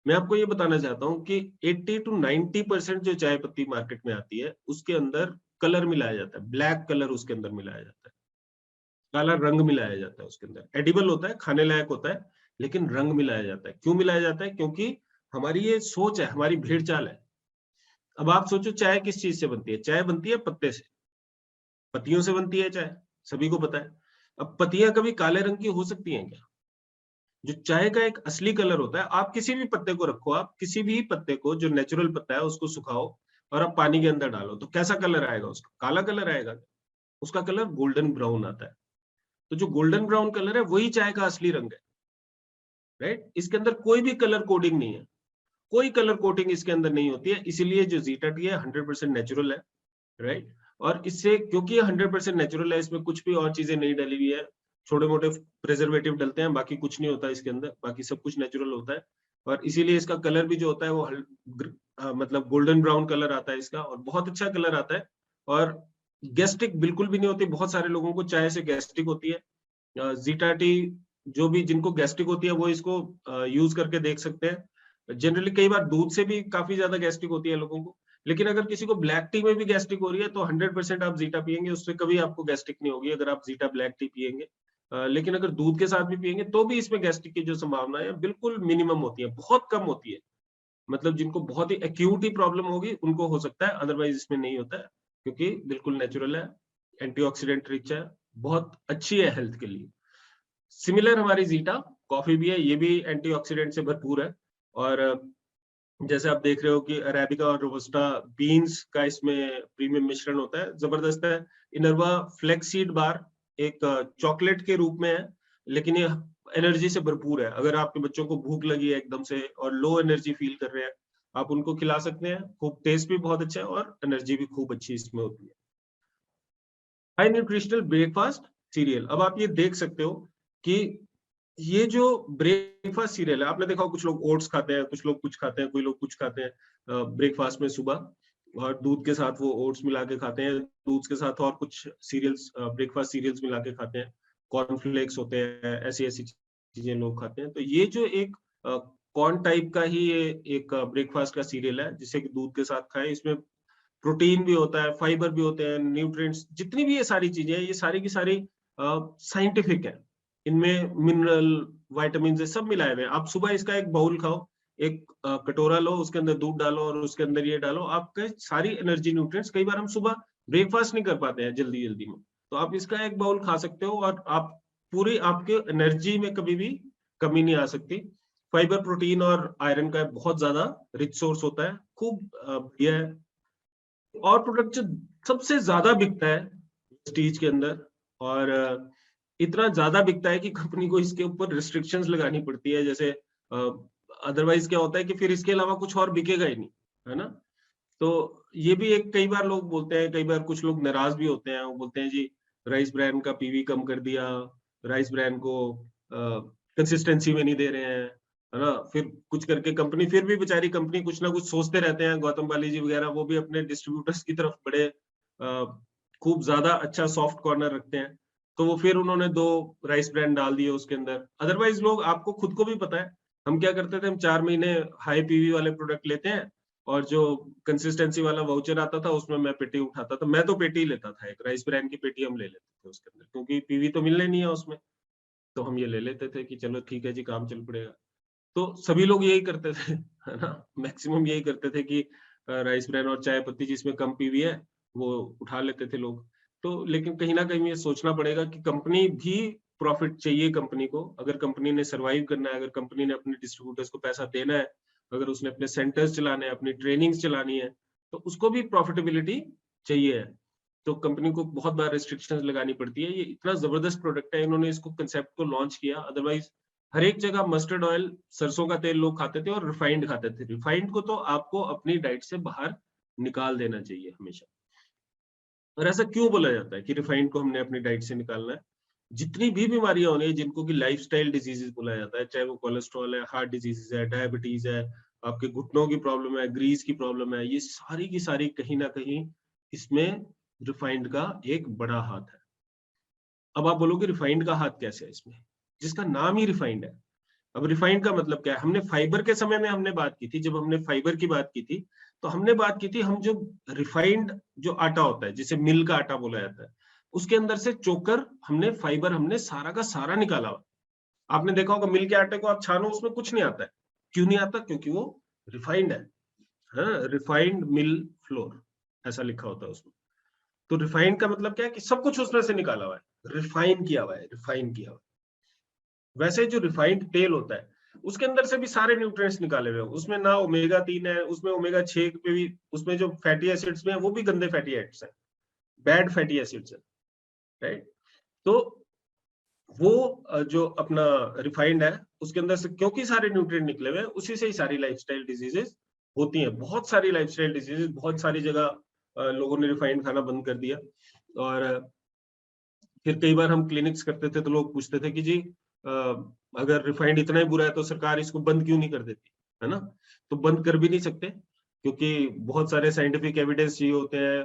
मैं आपको ये बताना चाहता हूँ कि 80 to 90% जो चाय पत्ती मार्केट में आती है उसके अंदर कलर मिलाया जाता है, ब्लैक कलर उसके अंदर मिलाया जाता है, काला रंग मिलाया जाता है उसके अंदर। एडिबल होता है, खाने लायक होता है, लेकिन रंग मिलाया जाता है। क्यों मिलाया जाता है, क्योंकि हमारी ये सोच है, हमारी भेड़ चाल है। अब आप सोचो चाय किस चीज से बनती है, चाय बनती है पत्ते से, पत्तियों से बनती है चाय, सभी को पता है। अब पत्तियां कभी काले रंग की हो सकती हैं क्या? जो चाय का एक असली कलर होता है, आप किसी भी पत्ते को रखो, आप किसी भी पत्ते को जो नेचुरल पत्ता है उसको सुखाओ और आप पानी के अंदर डालो तो कैसा कलर आएगा उसका, काला कलर आएगा? उसका कलर गोल्डन ब्राउन आता है। तो जो गोल्डन ब्राउन कलर है वही चाय का असली रंग है, राइट। इसके अंदर कोई भी कलर कोडिंग नहीं है, कोई कलर कोटिंग इसके अंदर नहीं होती है, इसीलिए जो जीटा टी है 100% नेचुरल है, राइट। और इससे क्योंकि ये 100% नेचुरल है, इसमें कुछ भी और चीजें नहीं डली हुई है, छोटे मोटे प्रिजर्वेटिव डलते हैं, बाकी कुछ नहीं होता इसके अंदर, बाकी सब कुछ नेचुरल होता है। और इसीलिए इसका कलर भी जो होता है वो मतलब गोल्डन ब्राउन कलर आता है इसका, और बहुत अच्छा कलर आता है। और गैस्ट्रिक बिल्कुल भी नहीं होती, बहुत सारे लोगों को चाय से गैस्ट्रिक होती है। जीटा टी जो भी जिनको गैस्ट्रिक होती है वो इसको यूज करके देख सकते हैं। जनरली कई बार दूध से भी काफी ज्यादा गैस्ट्रिक होती है लोगों को, लेकिन अगर किसी को ब्लैक टी में भी गैस्ट्रिक हो रही है तो 100% आप जीटा पियेंगे, उससे कभी आपको गैस्ट्रिक नहीं होगी अगर आप जीटा ब्लैक टी पियेंगे। लेकिन अगर दूध के साथ भी पियेंगे तो भी इसमें गैस्ट्रिक की जो संभावना है बिल्कुल मिनिमम होती है, बहुत कम होती है। मतलब जिनको बहुत ही एक्यूट ही प्रॉब्लम होगी उनको हो सकता है, अदरवाइज इसमें नहीं होता है, क्योंकि बिल्कुल नेचुरल है, एंटीऑक्सीडेंट रिच है, बहुत अच्छी है हेल्थ के लिए। सिमिलर हमारी जीटा कॉफी भी है, ये भी एंटीऑक्सीडेंट से भरपूर है। और जैसे आप देख रहे हो कि अरेबिका और रोबस्टा बीन्स का इसमें प्रीमियम मिश्रण होता है, जबरदस्त है। इनरवा फ्लेक्स सीड बार एक चॉकलेट के रूप में है, लेकिन ये एनर्जी से भरपूर है। अगर आपके बच्चों को भूख लगी है एकदम से और लो एनर्जी फील कर रहे हैं, आप उनको खिला सकते हैं, खूब टेस्ट भी बहुत अच्छा है और एनर्जी भी खूब अच्छी इसमें होती है। हाई न्यूट्रिशनल ब्रेकफास्ट सीरियल, अब आप ये देख सकते हो कि ये जो ब्रेकफास्ट सीरियल है, आपने देखा कुछ लोग ओट्स खाते हैं, कुछ लोग कुछ खाते हैं, कोई लोग कुछ खाते हैं ब्रेकफास्ट में सुबह, और दूध के साथ वो ओट्स मिला के खाते हैं, दूध के साथ और कुछ सीरियल्स ब्रेकफास्ट सीरियल्स मिला के खाते हैं, कॉर्नफ्लेक्स होते हैं, ऐसी ऐसी चीजें लोग खाते हैं। तो ये जो एक कॉर्न टाइप का ही ये एक ब्रेकफास्ट का सीरियल है जिसे दूध के साथ खाएं, इसमें प्रोटीन भी होता है, फाइबर भी होते हैं, न्यूट्रिएंट्स, जितनी भी ये सारी चीजें हैं, ये सारी की सारी साइंटिफिक है। इनमें मिनरल, विटामिन सब मिलाए हुए हैं। आप सुबह इसका एक बाउल खाओ, एक कटोरा लो, उसके अंदर दूध डालो और उसके अंदर ये डालो, आपके सारी एनर्जी न्यूट्रिएंट्स, कई बार हम सुबह ब्रेकफास्ट नहीं कर पाते हैं जल्दी जल्दी में, तो आप इसका एक बाउल खा सकते हो और आप पूरी आपके एनर्जी में कभी भी कमी नहीं आ सकती। फाइबर, प्रोटीन और आयरन का बहुत ज्यादा रिच सोर्स होता है, खूब बढ़िया है। और प्रोडक्ट जो सबसे ज्यादा बिकता है प्रेस्टीज के अंदर, और इतना ज्यादा बिकता है कि कंपनी को इसके ऊपर रिस्ट्रिक्शंस लगानी पड़ती है, जैसे अदरवाइज क्या होता है कि फिर इसके अलावा कुछ और बिकेगा ही नहीं, है ना। तो ये भी एक, कई बार लोग बोलते हैं, कई बार कुछ लोग नाराज भी होते हैं, वो बोलते हैं जी राइस ब्रांड का पीवी कम कर दिया, राइस ब्रांड को कंसिस्टेंसी में नहीं दे रहे हैं, है ना। फिर कुछ करके कंपनी, फिर भी बेचारी कंपनी कुछ ना कुछ सोचते रहते हैं, गौतम बाली जी वगैरह, वो भी अपने डिस्ट्रीब्यूटर्स की तरफ बड़े खूब ज्यादा अच्छा सॉफ्ट कॉर्नर रखते हैं, तो वो फिर उन्होंने 2 राइस ब्रांड डाल दिए उसके अंदर। अदरवाइज लोग, आपको खुद को भी पता है, हम क्या करते थे, हम 4 महीने हाई पीवी वाले प्रोडक्ट लेते हैं, और जो कंसिस्टेंसी वाला वाउचर आता था उसमें मैं पेटी उठाता था, मैं तो पेटी लेता था, एक राइस ब्रांड की पेटी हम ले लेते थे उसके अंदर, क्योंकि पीवी तो मिलने नहीं है उसमें, तो हम ये ले लेते थे कि चलो ठीक है जी, काम चल पड़ेगा। तो सभी लोग यही करते थे, है ना, मैक्सिमम यही करते थे कि राइस ब्रांड और चाय पत्ती जिसमें कम पीवी है वो उठा लेते थे लोग। तो लेकिन कहीं ना कहीं ये सोचना पड़ेगा कि कंपनी भी, प्रॉफिट चाहिए कंपनी को, अगर कंपनी ने सरवाइव करना है, अगर कंपनी ने अपने डिस्ट्रीब्यूटर्स को पैसा देना है, अगर उसने अपने सेंटर्स चलाने हैं, अपनी ट्रेनिंग्स चलानी है, तो उसको भी प्रॉफिटेबिलिटी चाहिए है। तो कंपनी को बहुत बार रिस्ट्रिक्शंस लगानी पड़ती है। ये इतना जबरदस्त प्रोडक्ट है, इन्होंने इसको कंसेप्ट को लॉन्च किया, अदरवाइज हर एक जगह मस्टर्ड ऑयल, सरसों का तेल लोग खाते थे और रिफाइंड खाते थे। रिफाइंड को तो आपको अपनी डाइट से बाहर निकाल देना चाहिए हमेशा। और ऐसा क्यों बोला जाता है कि रिफाइंड को हमने अपनी डाइट से निकालना है? जितनी भी बीमारियां हो रही है, जिनको कि लाइफस्टाइल डिजीजेस बोला जाता है, चाहे वो कोलेस्ट्रॉल है, हार्ट डिजीजेस है, डायबिटीज है, आपके घुटनों की प्रॉब्लम है, ग्रीस की प्रॉब्लम है, ये सारी की सारी कहीं ना कहीं इसमें रिफाइंड का एक बड़ा हाथ है। अब आप बोलोगे रिफाइंड का हाथ कैसे है इसमें, जिसका नाम ही रिफाइंड है। अब रिफाइंड का मतलब क्या है? हमने फाइबर के समय में हमने बात की थी, जब हमने फाइबर की बात की थी, तो हमने बात की थी, हम जो रिफाइंड जो आटा होता है, जिसे मिल का आटा बोला जाता है, उसके अंदर से चोकर हमने, फाइबर हमने सारा का सारा निकाला हुआ। आपने देखा होगा मिल के आटे को आप छानो, उसमें कुछ नहीं आता है। क्यों नहीं आता? क्योंकि वो रिफाइंड है, रिफाइंड मिल फ्लोर ऐसा लिखा होता है उसमें। तो रिफाइंड का मतलब क्या है कि सब कुछ उसमें से निकाला हुआ है, रिफाइन किया हुआ है, रिफाइन किया हुआ है। वैसे जो रिफाइंड तेल होता है, उसके अंदर से भी सारे न्यूट्रिएंट्स निकाले हुए हैं, उसमें ना ओमेगा 3 है, उसमें ओमेगा 6 पे भी, उसमें जो फैटी एसिड्स में है वो भी गंदे फैटी एसिड्स हैं, बैड फैटी एसिड्स है, राइट। तो वो जो अपना रिफाइंड है उसके अंदर से क्योंकि सारे न्यूट्रिएंट निकले हुए हैं, उसी से ही सारी लाइफस्टाइल डिजीजेस होती हैं। बहुत सारी लाइफस्टाइल डिजीजेस, बहुत सारी जगह लोगों ने रिफाइंड खाना बंद कर दिया। और फिर कई बार हम क्लिनिक्स करते थे तो लोग पूछते थे कि जी अगर रिफाइंड इतना ही बुरा है तो सरकार इसको बंद क्यों नहीं कर देती, है ना? तो बंद कर भी नहीं सकते क्योंकि बहुत सारे साइंटिफिक एविडेंस चाहिए होते हैं।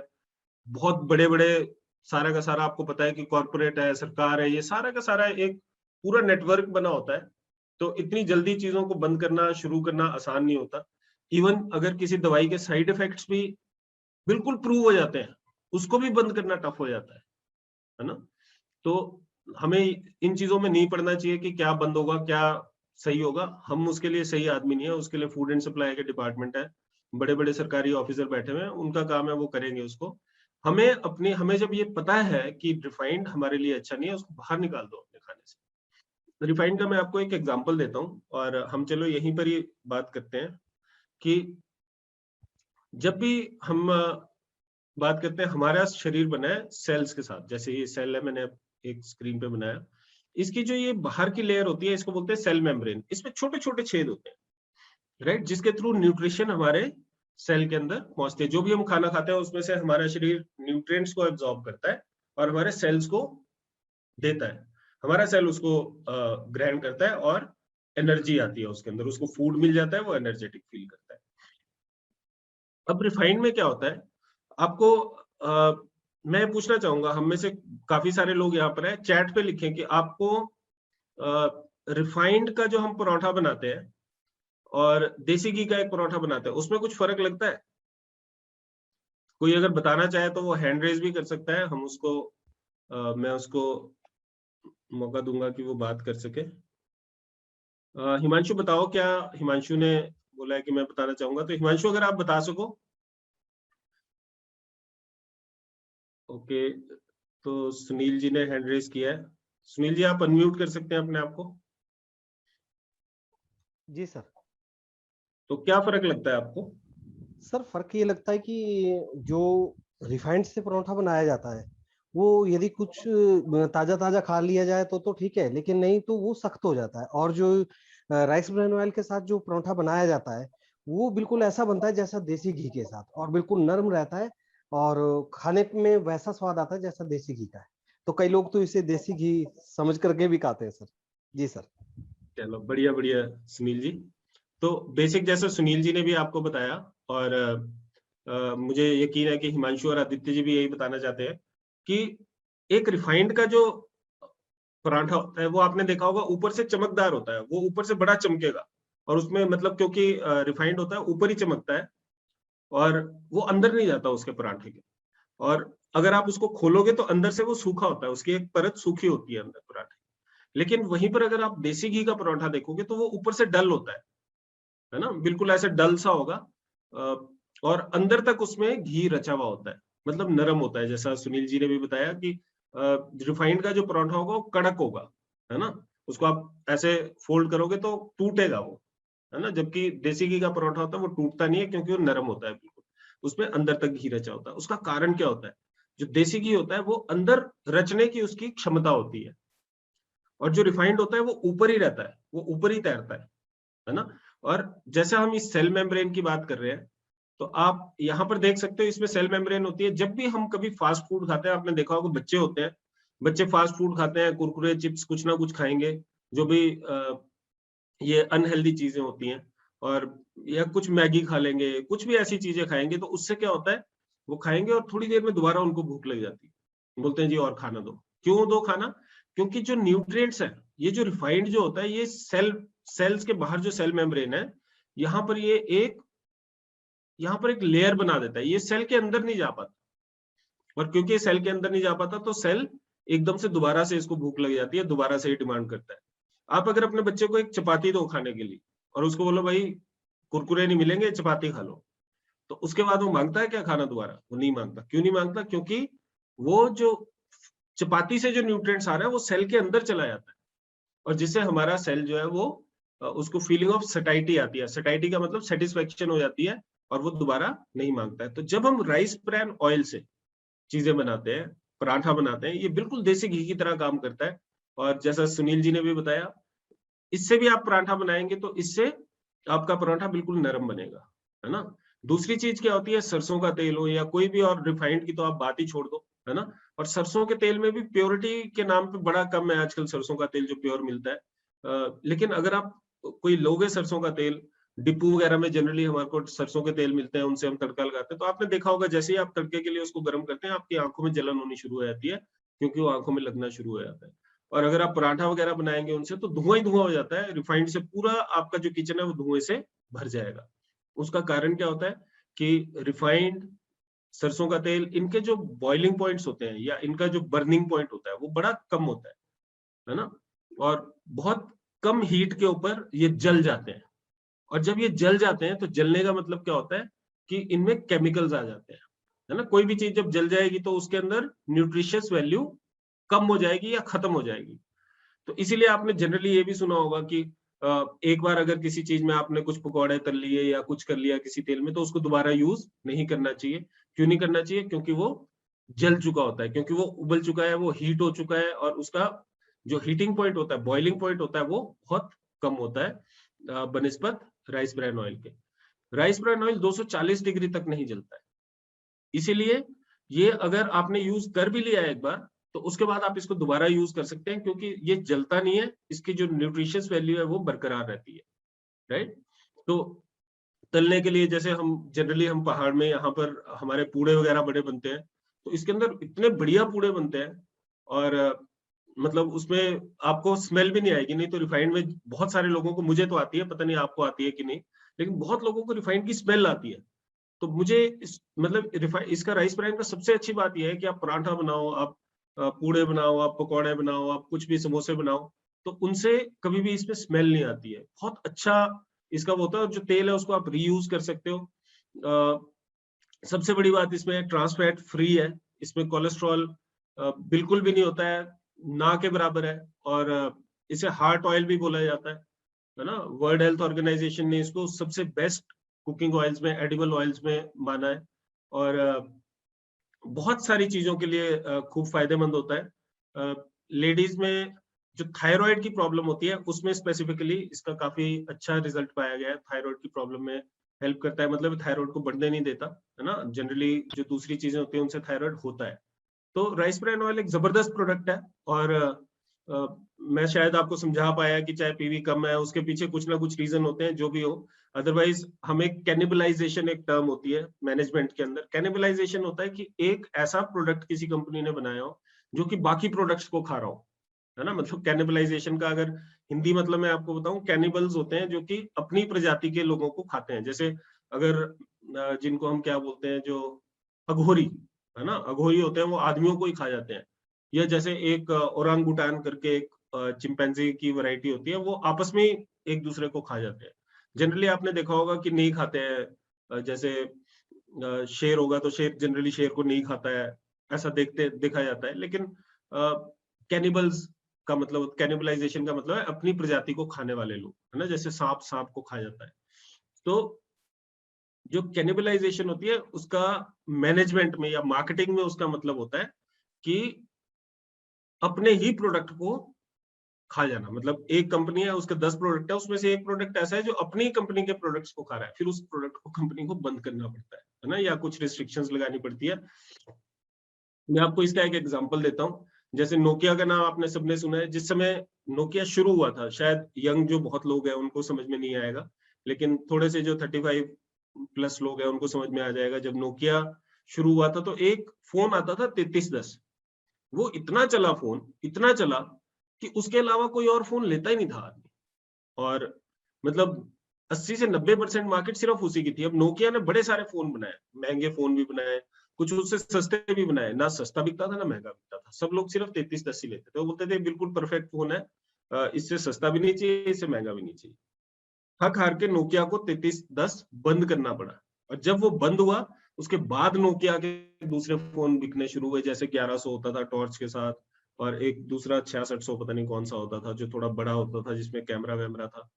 बहुत बड़े-बड़े सारा का सारा आपको पता है कि कॉर्पोरेट है, सरकार है, ये सारा का सारा एक पूरा नेटवर्क बना होता है। तो इतनी जल्दी चीज़ों को बंद करना, शुरू करना आसान नहीं होता। इवन अगर किसी दवाई के साइड इफेक्ट्स भी बिल्कुल प्रूव हो जाते हैं, उसको भी बंद करना टफ हो जाता है ना? तो हमें इन चीज़ों में नहीं पड़ना चाहिए कि क्या बंद होगा, क्या सही होगा। हम उसके लिए सही आदमी नहीं है, उसके लिए फूड एंड सप्लाई के डिपार्टमेंट है। बड़े-बड़े सरकारी ऑफिसर बैठे हुए हैं, उनका काम है वो करेंगे उसको। हमें जब ये पता है कि रिफाइंड हमारे लिए अच्छा नहीं है, उसको बाहर निकाल दो अपने खाने से। रिफाइंड का मैं आपको एक एग्जांपल देता हूँ और हम चलो यहीं पर ही बात करते हैं कि जब भी हम बात करते हैं, हमारा शरीर बना है सेल्स के साथ। जैसे ये सेल है, मैंने एक स्क्रीन पे बनाया। इसकी जो ये बाहर की लेयर होती है, इसको बोलते हैं सेल मेम्ब्रेन। इसमें छोटे-छोटे छेद होते हैं, राइट? जिसके थ्रू न्यूट्रिशन हमारे सेल के अंदर पहुंचते हैं। जो भी हम खाना खाते हैं उसमें से हमारा शरीर न्यूट्रिएंट्स को एब्जॉर्ब करता है और हमारे सेल्स को देता है। हमारा सेल उसको ग्रहण करता है और एनर्जी आती है उसके अंदर, उसको फूड मिल जाता है, वो एनर्जेटिक फील करता है। अब रिफाइंड में क्या होता है, आपको मैं पूछना चाहूंगा, हम में से काफी सारे लोग यहाँ पर हैं, चैट पे लिखें कि आपको रिफाइंड का जो हम परोठा बनाते हैं और देसी घी का एक परोठा बनाते हैं, उसमें कुछ फर्क लगता है? कोई अगर बताना चाहे तो वो हैंड रेज भी कर सकता है, हम उसको मैं उसको मौका दूंगा कि वो बात कर सके। हिमांशु बताओ, क्या हिमांशु ने बोला है कि मैं बताना चाहूंगा, तो हिमांशु अगर आप बता सको। ओके, तो सुनील जी ने हैंड रेज किया है। सुनील जी आप अनम्यूट कर सकते हैं अपने आप को।
जी सर।
तो क्या फर्क लगता है आपको?
सर फर्क ये लगता है कि जो रिफाइंड से परोठा बनाया जाता है वो यदि कुछ ताजा ताजा खा लिया जाए तो ठीक है, लेकिन नहीं तो वो सख्त हो जाता है। और जो राइस ब्रान ऑयल के साथ जो परोठा बनाया जाता है वो बिल्कुल ऐसा बनता है जैसा देसी घी के साथ, और बिल्कुल नरम रहता है और खाने में वैसा स्वाद आता है जैसा देसी घी का है। तो कई लोग तो इसे देसी घी समझ करके भी खाते हैं सर। जी सर।
चलो बढ़िया बढ़िया सुनील जी। तो बेसिक जैसे सुनील जी ने भी आपको बताया, और मुझे यकीन है कि हिमांशु और आदित्य जी भी यही बताना चाहते हैं कि एक रिफाइंड का जो पराठा होता है वो आपने देखा होगा ऊपर से चमकदार होता है, वो ऊपर से बड़ा चमकेगा। और उसमें मतलब क्योंकि रिफाइंड होता है ऊपर ही चमकता है और वो अंदर नहीं जाता उसके पराठे के। और अगर आप उसको खोलोगे तो अंदर से वो सूखा होता है, उसकी एक परत सूखी होती है अंदर पराठे। लेकिन वहीं पर अगर आप देसी घी का पराठा देखोगे तो वो ऊपर से डल होता है ना? बिल्कुल ऐसे डल सा होगा और अंदर तक उसमें घी रचा हुआ होता है, मतलब नरम होता है। जैसा सुनील जी ने भी बताया कि रिफाइंड का जो पराठा होगा वो कड़क होगा, है ना? उसको आप ऐसे फोल्ड करोगे तो टूटेगा वो, है ना? जबकि देसी घी का पराठा होता है वो टूटता नहीं है क्योंकि वो नरम होता है बिल्कुल, उसमें अंदर तक घी रचा होता है। उसका कारण क्या होता है? जो देसी घी होता है वो अंदर रचने की उसकी क्षमता होती है, और जो रिफाइंड होता है वो ऊपर ही रहता है, वो ऊपर ही तैरता है ना? और जैसे हम इस सेल मेम्ब्रेन की बात कर रहे हैं, तो आप यहाँ पर देख सकते हो इसमें सेल मेम्ब्रेन होती है। जब भी हम कभी फास्ट फूड खाते हैं, आपने देखा होगा बच्चे होते हैं, बच्चे फास्ट फूड खाते हैं, कुरकुरे चिप्स कुछ ना कुछ खाएंगे, जो भी ये अनहेल्दी चीजें होती हैं, और या कुछ मैगी खा लेंगे, कुछ भी ऐसी चीजें खाएंगे, तो उससे क्या होता है, वो खाएंगे और थोड़ी देर में दोबारा उनको भूख लग जाती है, बोलते हैं जी और खाना दो। क्यों दो खाना? क्योंकि जो न्यूट्रिएंट्स है, ये जो रिफाइंड जो होता है, ये सेल्स के बाहर जो सेल मेम्ब्रेन है, यहाँ पर ये एक लेयर बना देता है, ये सेल के अंदर नहीं जा पाता। और क्योंकि सेल के अंदर नहीं जा पाता तो सेल एकदम से दोबारा से इसको भूख लग जाती है, दोबारा से ही डिमांड करता है। आप अगर अपने बच्चे को एक चपाती दो खाने के लिए और उसको बोलो भाई कुरकुरे नहीं मिलेंगे, चपाती खा लो, तो उसके बाद वो मांगता है क्या खाना दोबारा? वो नहीं मांगता। क्यों नहीं मांगता? क्योंकि वो जो चपाती से जो न्यूट्रिएंट्स आ रहा है वो सेल के अंदर चला जाता है, और जिससे हमारा सेल जो है वो उसको फीलिंग ऑफ सटाइटी आती है। सटाइटी का मतलब सेटिस्फेक्शन हो जाती है और वो दोबारा नहीं मांगता है। तो जब हम राइस ब्रान ऑयल से चीजें बनाते हैं, पराठा बनाते हैं, ये बिल्कुल देसी घी की तरह काम करता है। और जैसा सुनील जी ने भी बताया, इससे भी आप पराठा बनाएंगे तो इससे आपका पराठा बिल्कुल नरम बनेगा, है ना। दूसरी चीज क्या होती है, सरसों का तेल हो या कोई भी और रिफाइंड की तो आप बात ही छोड़ दो, है ना। और सरसों के तेल में भी प्योरिटी के नाम पे बड़ा कम है आजकल सरसों का तेल जो प्योर मिलता है। लेकिन अगर आप कोई लोगे सरसों का तेल, डिपू वगैरह में जनरली हमारे को सरसों के तेल मिलते हैं, उनसे हम तड़का लगाते हैं, तो आपने देखा होगा जैसे ही आप तड़के के लिए उसको गर्म करते हैं, आपकी आंखों में जलन होनी शुरू हो जाती है, क्योंकि वो आंखों में लगना शुरू हो जाता है। और अगर आप पराठा वगैरह बनाएंगे उनसे तो धुआं ही धुआं हो जाता है, रिफाइंड से पूरा आपका जो किचन है वो धुएं से भर जाएगा। उसका कारण क्या होता है कि रिफाइंड, सरसों का तेल, इनके जो बॉइलिंग पॉइंट्स होते हैं या इनका जो बर्निंग पॉइंट होता है वो बड़ा कम होता है ना। और बहुत कम हीट के ऊपर ये जल जाते हैं, और जब ये जल जाते हैं तो जलने का मतलब क्या होता है कि इनमें केमिकल्स आ जाते हैं, है ना। कोई भी चीज जब जल जाएगी तो उसके अंदर न्यूट्रिशियस वैल्यू कम हो जाएगी या खत्म हो जाएगी। तो इसीलिए आपने जनरली ये भी सुना होगा कि एक बार अगर किसी चीज में आपने कुछ पकौड़े तल लिए या कुछ कर लिया किसी तेल में, तो उसको दोबारा यूज नहीं करना चाहिए। क्यों नहीं करना चाहिए? क्योंकि वो जल चुका होता है, क्योंकि वो उबल चुका है, वो हीट हो चुका है, और उसका जो हीटिंग पॉइंट होता है, बॉइलिंग पॉइंट होता है, वो बहुत कम होता है बनिस्बत राइस ब्रान ऑयल के। राइस ब्रान ऑयल 240 डिग्री तक नहीं जलता है। इसीलिए ये अगर आपने यूज कर भी लिया एक बार, तो उसके बाद आप इसको दोबारा यूज कर सकते हैं, क्योंकि ये जलता नहीं है, इसकी जो न्यूट्रिशियस वैल्यू है वो बरकरार रहती है, राइट। तो तलने के लिए जैसे हम जनरली हम पहाड़ में यहाँ पर हमारे पूड़े वगैरह बड़े बनते हैं, तो इसके अंदर इतने बढ़िया पूड़े बनते हैं, और मतलब उसमें आपको स्मेल भी नहीं आएगी। नहीं तो रिफाइंड में बहुत सारे लोगों को, मुझे तो आती है, पता नहीं आपको आती है कि नहीं, लेकिन बहुत लोगों को रिफाइंड की स्मेल आती है। तो मुझे मतलब इसका राइस ब्रान का सबसे अच्छी बात यह है कि आप पराठा बनाओ, आप पूड़े बनाओ, आप पकौड़े बनाओ, आप कुछ भी समोसे बनाओ, तो उनसे कभी भी इसमें स्मेल नहीं आती है। बहुत अच्छा इसका वो होता है, और जो तेल है उसको आप रीयूज कर सकते हो। सबसे बड़ी बात इसमें ट्रांस फैट फ्री है, इसमें कोलेस्ट्रॉल बिल्कुल भी नहीं होता है, ना के बराबर है। और इसे हार्ट ऑयल भी बोला जाता है ना। वर्ल्ड हेल्थ ऑर्गेनाइजेशन ने इसको सबसे बेस्ट कुकिंग ऑयल्स में, एडिबल ऑयल्स में माना है, और बहुत सारी चीजों के लिए खूब फायदेमंद होता है। लेडीज में जो थायराइड की प्रॉब्लम होती है उसमें स्पेसिफिकली इसका काफी अच्छा रिजल्ट पाया गया है। थायराइड की प्रॉब्लम में हेल्प करता है, मतलब थायराइड को बढ़ने नहीं देता, है ना। जनरली जो दूसरी चीजें होती है उनसे थायराइड होता है। तो राइस ब्रान ऑयल एक जबरदस्त प्रोडक्ट है, और मैं शायद आपको समझा पाया कि चाहे पीवी कम है, उसके पीछे कुछ ना कुछ रीजन होते हैं, जो भी हो। अदरवाइज हमें कैनिबलाइजेशन एक टर्म होती है मैनेजमेंट के अंदर। कैनिबलाइजेशन होता है कि एक ऐसा प्रोडक्ट किसी कंपनी ने बनाया हो जो कि बाकी प्रोडक्ट्स को खा रहा हो, है ना। मतलब कैनिबलाइजेशन का अगर हिंदी मतलब मैं आपको बताऊं, कैनिबल्स होते हैं जो कि अपनी प्रजाति के लोगों को खाते हैं। जैसे अगर जिनको हम क्या बोलते हैं, जो अघोरी, है ना, अघोरी होते हैं, वो आदमियों को ही खा जाते हैं। या जैसे एक ओरांगुटान करके एक चिंपैंजी की वैरायटी होती है, वो आपस में ही एक दूसरे को खा जाते हैं। जनरली आपने देखा होगा कि नहीं खाते हैं, जैसे शेर होगा तो शेर जनरली शेर को नहीं खाता है, ऐसा देखा जाता है। लेकिन कैनिबल्स का मतलब, कैनिबलाइजेशन का मतलब है अपनी प्रजाति को खाने वाले लोग, है ना। जैसे सांप सांप को खा जाता है। तो जो कैनिबलाइजेशन होती है उसका मैनेजमेंट में या मार्केटिंग में उसका मतलब होता है कि अपने ही प्रोडक्ट को खा जाना। मतलब एक कंपनी है, उसके 10 प्रोडक्ट है, उसमें से एक प्रोडक्ट ऐसा है जो अपनी कंपनी के प्रोडक्ट्स को खा रहा है, फिर उस प्रोडक्ट को कंपनी को बंद करना पड़ता है ना, या कुछ रिस्ट्रिक्शंस लगानी पड़ती है। मैं आपको इसका एक एग्जांपल देता हूँ। जैसे नोकिया का नाम आपने सबने सुना है। जिस समय नोकिया शुरू हुआ था, शायद यंग जो बहुत लोग हैं उनको समझ में नहीं आएगा, लेकिन थोड़े से जो 35 प्लस लोग हैं उनको समझ में आ जाएगा। जब नोकिया शुरू हुआ था तो एक फोन आता था 3310, वो इतना चला फोन, इतना चला कि उसके अलावा कोई और फोन लेता ही नहीं था आदमी। और मतलब 80 से 90% मार्केट सिर्फ उसी की थी। अब नोकिया ने बड़े सारे फोन बनाए, महंगे फोन भी बनाए, कुछ उससे सस्ते भी बनाए, ना सस्ता बिकता था ना महंगा बिकता था। सब लोग सिर्फ 3310 ही लेते थे, वो बोलते थे बिल्कुल परफेक्ट फोन है, इससे सस्ता भी नहीं चाहिए, इससे महंगा भी नहीं चाहिए। थक हार के नोकिया को 3310 बंद करना पड़ा। और जब वो बंद हुआ उसके बाद नोकिया के दूसरे फोन बिकने शुरू हुए। जैसे 1100 होता था टॉर्च के साथ, और एक दूसरा 6600 पता नहीं कौन सा होता था जो थोड़ा बड़ा होता था, जिसमें कैमरा वैमरा था।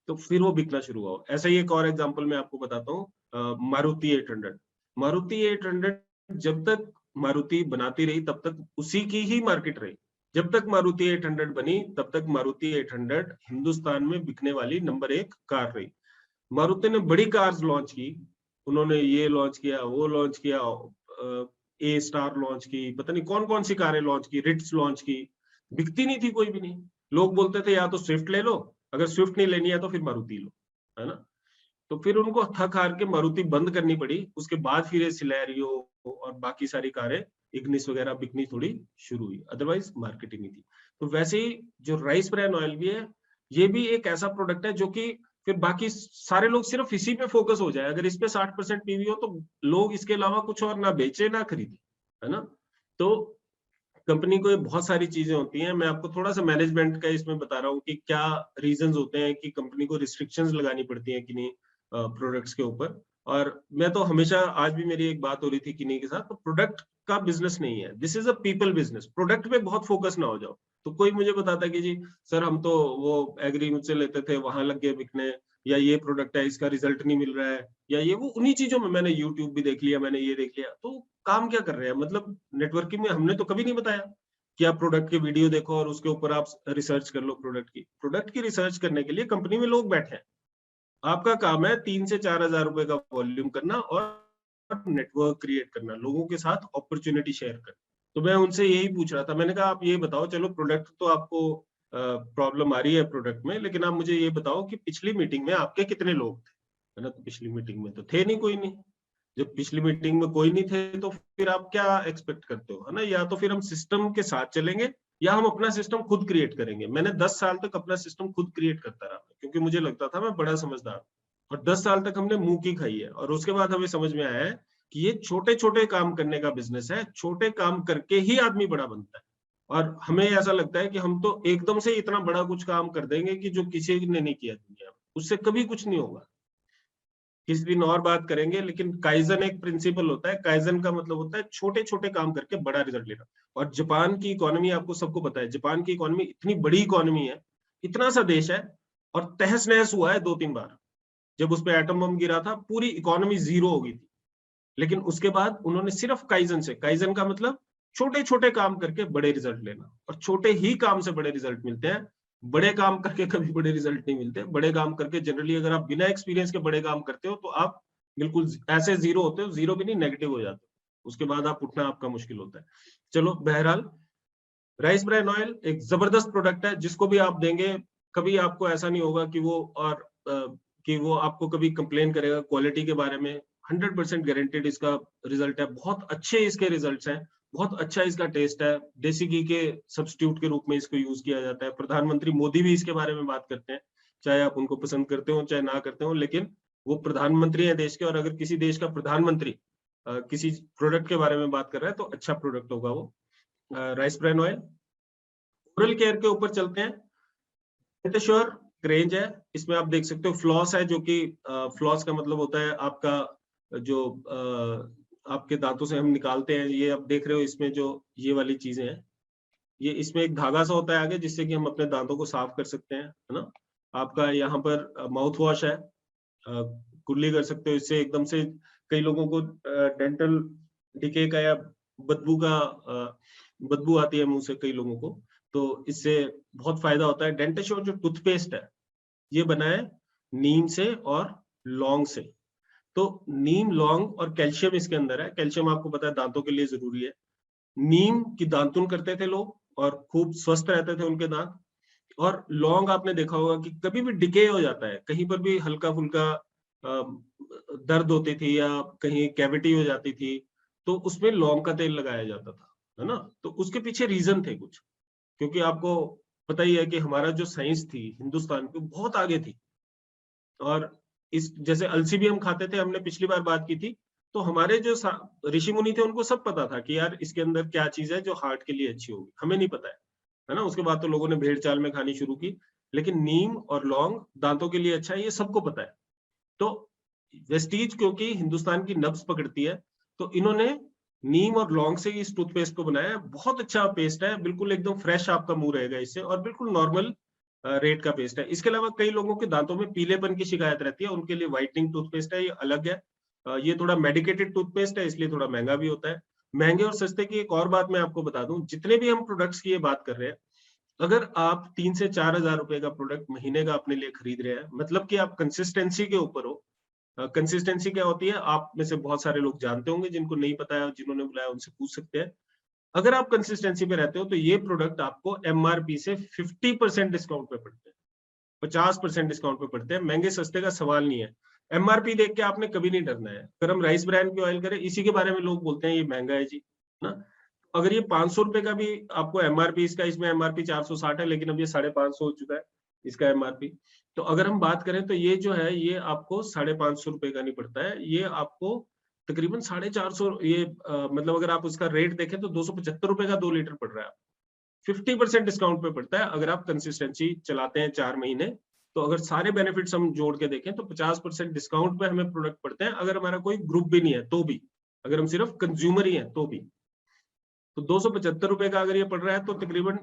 तो फिर वो बिकना शुरू हुआ। ऐसा ही एक और एग्जांपल मैं आपको बताता हूँ, मारुति 800। मारुति 800 जब तक मारुति बनाती रही तब तक उसी की ही मार्केट रही। जब तक मारुति 800 बनी तब तक मारुति 800 हिंदुस्तान में बिकने वाली नंबर 1 कार रही। मारुति ने बड़ी कार्स लॉन्च की, उन्होंने ये लॉन्च किया, वो लॉन्च किया, ए स्टार लॉन्च की, पता नहीं कौन कौन सी कारें लॉन्च की, रिट्स लॉन्च की, बिकती नहीं थी कोई भी नहीं। लोग बोलते थे या तो स्विफ्ट ले लो, अगर स्विफ्ट नहीं लेनी है तो फिर मारुति लो, है ना। तो फिर उनको थक हार के मारुति बंद करनी पड़ी। उसके बाद फिर ये सिलेरियो और बाकी सारी कारें इग्निस वगैरह बिकनी थोड़ी शुरू हुई, अदरवाइज मार्केटिंग नहीं थी। तो वैसे ही जो राइस ब्रान ऑयल भी है, ये भी एक ऐसा प्रोडक्ट है जो कि फिर बाकी सारे लोग सिर्फ इसी पे फोकस हो जाए। अगर इस पे 60% पीवी हो तो लोग इसके अलावा कुछ और ना बेचे ना खरीदे, है ना। तो कंपनी को बहुत सारी चीजें होती हैं। मैं आपको थोड़ा सा मैनेजमेंट का इसमें बता रहा हूँ कि क्या रीजंस होते हैं कि कंपनी को रिस्ट्रिक्शंस लगानी पड़ती हैं कि नहीं प्रोडक्ट्स के ऊपर। और मैं तो हमेशा, आज भी मेरी एक बात हो रही थी किन्हीं के साथ, तो प्रोडक्ट का बिजनेस नहीं है, this is a people business. Product पे बहुत फोकस ना हो जाओ। तो कोई मुझे बताता कि जी सर हम तो वो एग्री मुझसे लेते थे, वहां लग गए बिकने, या ये प्रोडक्ट है इसका रिजल्ट नहीं मिल रहा है, या ये वो, उन्हीं चीजों में मैंने यूट्यूब भी देख लिया, मैंने ये देख लिया। तो काम क्या कर रहे हैं, मतलब नेटवर्किंग में हमने तो कभी नहीं बताया कि आप प्रोडक्ट के वीडियो देखो और उसके ऊपर आप रिसर्च कर लो। प्रोडक्ट की रिसर्च करने के लिए कंपनी में लोग बैठे हैं। आपका काम है 3 से 4,000 रुपए का वॉल्यूम करना और नेटवर्क क्रिएट करना, लोगों के साथ अपॉर्चुनिटी शेयर करना। तो मैं उनसे यही पूछ रहा था, मैंने कहा आप ये बताओ, चलो प्रोडक्ट तो आपको प्रॉब्लम आ रही है प्रोडक्ट में, लेकिन आप मुझे ये बताओ कि पिछली मीटिंग में आपके कितने लोग थे, है ना। तो पिछली मीटिंग में तो थे नहीं, कोई नहीं। जब पिछली मीटिंग में कोई नहीं थे तो फिर आप क्या एक्सपेक्ट करते हो, है ना। या तो फिर हम सिस्टम के साथ चलेंगे या हम अपना सिस्टम खुद क्रिएट करेंगे। मैंने 10 साल तक अपना सिस्टम खुद क्रिएट करता रहा, क्योंकि मुझे लगता था मैं बड़ा समझदार, और 10 साल तक हमने मुंह की खाई है। और उसके बाद हमें समझ में आया है कि ये छोटे छोटे काम करने का बिजनेस है, छोटे काम करके ही आदमी बड़ा बनता है। और हमें ऐसा लगता है कि हम तो एकदम से इतना बड़ा कुछ काम कर देंगे कि जो किसी ने नहीं किया दुनिया में, उससे कभी कुछ नहीं होगा। किसी दिन और बात करेंगे, लेकिन काइजन एक प्रिंसिपल होता है। काइजन का मतलब होता है छोटे छोटे काम करके बड़ा रिजल्ट लेना। और जापान की इकोनॉमी आपको सबको पता है, जापान की इकोनॉमी इतनी बड़ी इकोनॉमी है, इतना सा देश है, और तहस नहस हुआ है 2-3 बार। जब उस पर एटम बम गिरा था पूरी इकोनॉमी जीरो हो गई थी, लेकिन उसके बाद उन्होंने सिर्फ काइजन से, काइजन का मतलब छोटे छोटे काम करके बड़े रिजल्ट लेना, और छोटे ही काम से बड़े रिजल्ट मिलते हैं। बड़े काम करके कभी बड़े रिजल्ट नहीं मिलते। बड़े काम करके जनरली, अगर आप बिना एक्सपीरियंस के बड़े काम करते हो तो आप बिल्कुल ऐसे जीरो होते हो, जीरो भी नहीं नेगेटिव हो जाते हो, उसके बाद आप उठना आपका मुश्किल होता है। चलो बहरहाल, राइस ब्रान ऑयल एक जबरदस्त प्रोडक्ट है, जिसको भी आप देंगे कभी आपको ऐसा नहीं होगा कि वो, और कि वो आपको कभी कंप्लेन करेगा क्वालिटी के बारे में। 100% गारंटेड इसका रिजल्ट है, बहुत अच्छे इसके रिजल्ट्स हैं, बहुत अच्छा इसका टेस्ट है। देसी घी के सब्स्टिट्यूट के रूप में इसको यूज किया जाता है। प्रधानमंत्री मोदी भी इसके बारे में बात करते हैं, चाहे आप उनको पसंद करते हो चाहे ना करते हो, लेकिन वो प्रधानमंत्री है देश के, और अगर किसी देश का प्रधानमंत्री किसी प्रोडक्ट के बारे में बात कर रहा है तो अच्छा प्रोडक्ट होगा वो rice bran oil. Oral care के ऊपर चलते हैं। डेंटाश्योर रेंज है, इसमें आप देख सकते हो फ्लॉस है, जो कि फ्लॉस का मतलब होता है आपका जो आपके दांतों से हम निकालते हैं। ये आप देख रहे हो, इसमें जो ये वाली चीजें हैं, ये इसमें एक धागा सा होता है आगे, जिससे कि हम अपने दांतों को साफ कर सकते हैं, है ना। आपका यहाँ पर माउथ वॉश है, कुल्ली कर सकते हो इससे एकदम से। कई लोगों को डेंटल डिके का या बदबू आती है मुंह से कई लोगों को, तो इससे बहुत फायदा होता है। डेंटाश्योर जो टूथपेस्ट है, ये बना है नीम से और लौंग से। तो नीम, लौंग और कैल्शियम इसके अंदर है। कैल्शियम आपको पता है दांतों के लिए जरूरी है। नीम की दातुन करते थे लोग और खूब स्वस्थ रहते थे उनके दांत। और लौंग आपने देखा होगा कि कभी भी डिके हो जाता है, कहीं पर भी हल्का फुल्का दर्द होती थी या कहीं कैविटी हो जाती थी, तो उसमें लौंग का तेल लगाया जाता था, है ना। तो उसके पीछे रीजन थे कुछ, क्योंकि आपको पता ही है कि हमारा जो साइंस थी हिंदुस्तान की बहुत आगे थी। और इस जैसे अलसी भी हम खाते थे, हमने पिछली बार बात की थी, तो हमारे जो ऋषि मुनि थे उनको सब पता था कि यार इसके अंदर क्या चीज है जो हार्ट के लिए अच्छी होगी, हमें नहीं पता है ना। उसके बाद तो लोगों ने भेड़ चाल में खानी शुरू की, लेकिन नीम और लौंग दांतों के लिए अच्छा है, ये सबको पता है। तो वेस्टीज क्योंकि हिंदुस्तान की नब्ज पकड़ती है, तो इन्होंने नीम और लौंग से इस टूथपेस्ट को बनाया। बहुत अच्छा पेस्ट है, बिल्कुल एकदम फ्रेश आपका मुंह रहेगा इससे, और बिल्कुल नॉर्मल रेट का पेस्ट है। इसके अलावा कई लोगों के दांतों में पीलेपन की शिकायत रहती है, उनके लिए व्हाइटनिंग टूथपेस्ट है, ये अलग है। ये थोड़ा मेडिकेटेड टूथपेस्ट है, इसलिए थोड़ा महंगा भी होता है। महंगे और सस्ते की एक और बात मैं आपको बता दूं, जितने भी हम प्रोडक्ट्स की ये बात कर रहे हैं, अगर आप 3 से 4,000 रुपए का प्रोडक्ट महीने का अपने लिए खरीद रहे हैं, मतलब कि आप कंसिस्टेंसी के ऊपर हो। कंसिस्टेंसी क्या होती है, आप में से बहुत सारे लोग जानते होंगे, जिनको नहीं पता है, जिन्होंने बुलाया उनसे पूछ सकते हैं। अगर आप कंसिस्टेंसी पे रहते हो तो ये प्रोडक्ट आपको एमआरपी से 50% डिस्काउंट पे पड़ते हैं, 50% डिस्काउंट पे पड़ते हैं। महंगे सस्ते का सवाल नहीं है। एमआरपी देख के आपने कभी नहीं डरना है। अगर हम राइस ब्रांड की ऑयल करें, इसी के बारे में लोग बोलते हैं ये महंगा है जी, ना। अगर ये 500 रुपए का भी आपको एमआरपी, इसका इसमें एमआरपी 460 है, लेकिन अब ये 550 हो चुका है इसका एमआरपी। तो अगर हम बात करें तो ये जो है, ये आपको 550 रुपए का नहीं पड़ता है, ये आपको तकरीबन 450, ये मतलब अगर आप उसका रेट देखें तो 275 रुपए का 2 लीटर पड़ रहा है। 50% डिस्काउंट पे पड़ता है अगर आप कंसिस्टेंसी चलाते हैं 4 महीने। तो अगर सारे बेनिफिट्स हम जोड़ के देखें तो 50% डिस्काउंट पे हमें प्रोडक्ट पड़ते हैं, अगर हमारा कोई ग्रुप भी नहीं है तो भी, अगर हम सिर्फ कंज्यूमर ही हैं तो भी। तो 275 रुपए का अगर ये पड़ रहा है तो तकरीबन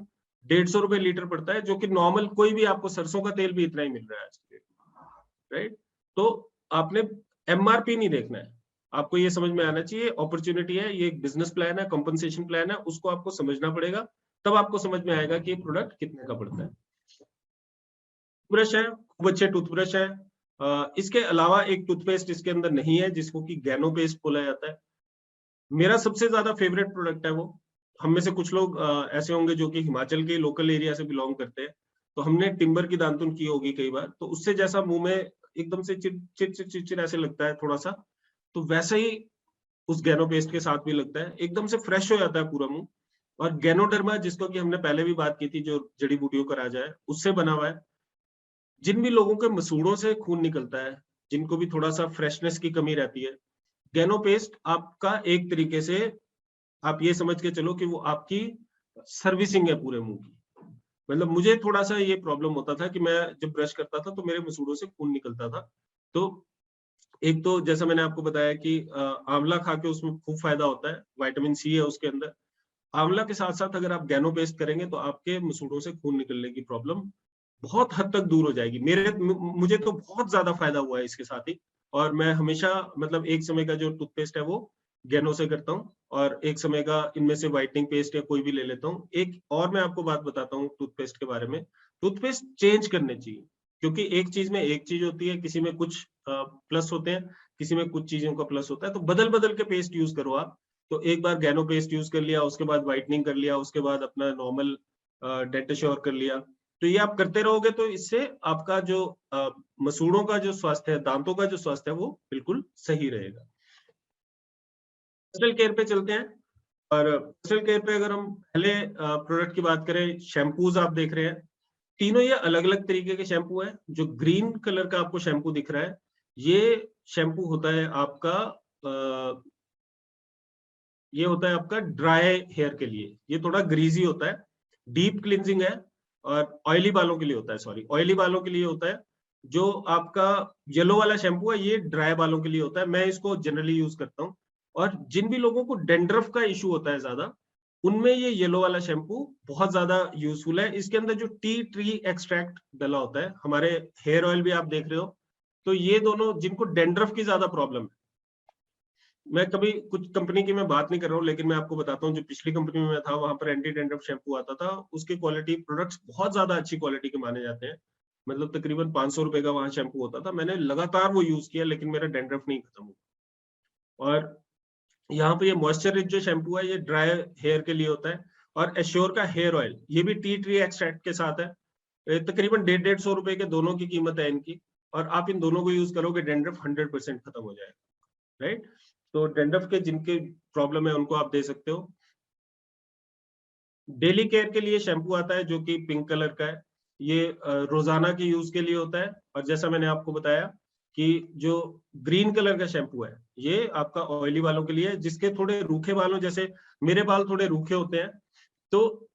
150 रुपए लीटर पड़ता है, जो कि नॉर्मल कोई भी आपको सरसों का तेल भी इतना ही मिल रहा है आज के डेट में, राइट। तो आपने एमआरपी नहीं देखना है, आपको ये समझ में आना चाहिए अपॉर्चुनिटी है, ये एक बिजनेस प्लान है, कंपनसेशन प्लान है, उसको आपको समझना पड़ेगा, तब आपको समझ में आएगा कि ये प्रोडक्ट कितने का पड़ता है। टूथब्रश है, खूब अच्छे टूथब्रश है। इसके अलावा एक टूथपेस्ट इसके अंदर नहीं है, जिसको कि गैनो पेस्ट बोला जाता है। मेरा सबसे ज्यादा फेवरेट प्रोडक्ट है वो। हम में से कुछ लोग ऐसे होंगे जो कि हिमाचल के लोकल एरिया से बिलोंग करते हैं, तो हमने टिम्बर की दातुन की होगी कई बार, तो उससे जैसा मुंह में एकदम से चिट ऐसे लगता है थोड़ा सा, तो वैसा ही उस गैनो पेस्ट के साथ भी लगता है, एकदम से फ्रेश हो जाता है पूरा मुंह। और गैनोडर्मा, जिसको कि हमने पहले भी बात की थी, जो जड़ी बूटियों का राजा है, उससे बना हुआ है। जिन भी लोगों के मसूड़ों से खून निकलता है, जिनको भी थोड़ा सा फ्रेशनेस की कमी रहती है, गैनो पेस्ट आपका एक तरीके से आप ये समझ के चलो कि वो आपकी सर्विसिंग है पूरे मुंह की। मतलब मुझे थोड़ा सा ये प्रॉब्लम होता था कि मैं जब ब्रश करता था तो मेरे मसूड़ों से खून निकलता था। तो एक तो जैसा मैंने आपको बताया कि आंवला खा के उसमें खूब फायदा होता है, विटामिन सी है उसके अंदर। आंवला के साथ साथ अगर आप गैनो पेस्ट करेंगे तो आपके मसूड़ों से खून निकलने की प्रॉब्लम बहुत हद तक दूर हो जाएगी। मुझे तो बहुत ज्यादा फायदा हुआ है इसके साथ ही। और मैं हमेशा, मतलब एक समय का जो टूथपेस्ट है वो गैनो से करता हूँ, और एक समय का इनमें से व्हाइटनिंग पेस्ट या कोई भी ले लेता हूँ। एक और मैं आपको बात बताता हूँ टूथपेस्ट के बारे में, टूथपेस्ट चेंज करने चाहिए, क्योंकि एक चीज में एक चीज होती है, किसी में कुछ प्लस होते हैं, किसी में कुछ चीजों का प्लस होता है। तो बदल बदल के पेस्ट यूज करो आप। तो एक बार गैनो पेस्ट यूज कर लिया, उसके बाद व्हाइटनिंग कर लिया, उसके बाद अपना नॉर्मल डेंट श्योर कर लिया। तो ये आप करते रहोगे तो इससे आपका जो मसूड़ों का जो स्वास्थ्य है, दांतों का जो स्वास्थ्य है, वो बिल्कुल सही रहेगा। पर्सनल केयर पे चलते हैं। और पर्सनल केयर पे अगर हम पहले प्रोडक्ट की बात करें, शैम्पूज आप देख रहे हैं, तीनों ये अलग अलग तरीके के शैम्पू है। जो ग्रीन कलर का आपको शैम्पू दिख रहा है, ये शैम्पू होता है आपका ये होता है आपका ड्राई हेयर के लिए, ये थोड़ा ग्रीजी होता है, डीप क्लिनजिंग है। और ऑयली बालों के लिए होता है, सॉरी, ऑयली बालों के लिए होता है। जो आपका येलो वाला शैम्पू है, ये ड्राई बालों के लिए होता है, मैं इसको जनरली यूज करता हूँ। और जिन भी लोगों को डेंड्रफ का इशू होता है ज्यादा, उनमें ये येलो वाला शैम्पू बहुत ज्यादा यूजफुल है। इसके अंदर जो टी ट्री एक्सट्रैक्ट डला होता है, हमारे हेयर ऑयल भी आप देख रहे हो, तो ये दोनों, जिनको डेंड्रफ की ज्यादा प्रॉब्लम है, मैं कभी कुछ कंपनी की मैं बात नहीं कर रहा हूँ, लेकिन मैं आपको बताता हूँ, जो पिछली कंपनी में मैं था वहां पर एंटी डेंड्रफ शैम्पू आता था, उसकी क्वालिटी, प्रोडक्ट्स बहुत ज्यादा अच्छी क्वालिटी के माने जाते हैं। मतलब तकरीबन 500 रुपए का वहां शैम्पू होता था, मैंने लगातार वो यूज किया, लेकिन मेरा डेंड्रफ नहीं खत्म हुआ। और यहाँ पे ये मॉइस्चर रिच जो शैम्पू है, ये ड्राई हेयर के लिए होता है। और एश्योर का हेयर ऑयल, ये भी टी ट्री एक्सट्रैक्ट के साथ है। तकरीबन 150 रुपए के दोनों की कीमत है इनकी। और आप इन दोनों को यूज करोगे, डेंड्रफ 100% खत्म हो जाएगा, राइट। तो डेंड्रफ के जिनके प्रॉब्लम है उनको आप दे सकते हो। डेली केयर के लिए शैम्पू आता है जो कि पिंक कलर का है, ये रोजाना के यूज के लिए होता है। और जैसा मैंने आपको बताया कि जो ग्रीन कलर का शैम्पू है, ये आपका ऑयली बालों के लिए है, जिसके थोड़े रूखे बालों, जैसे मेरे बाल थोड़े रूखे होते हैं, तो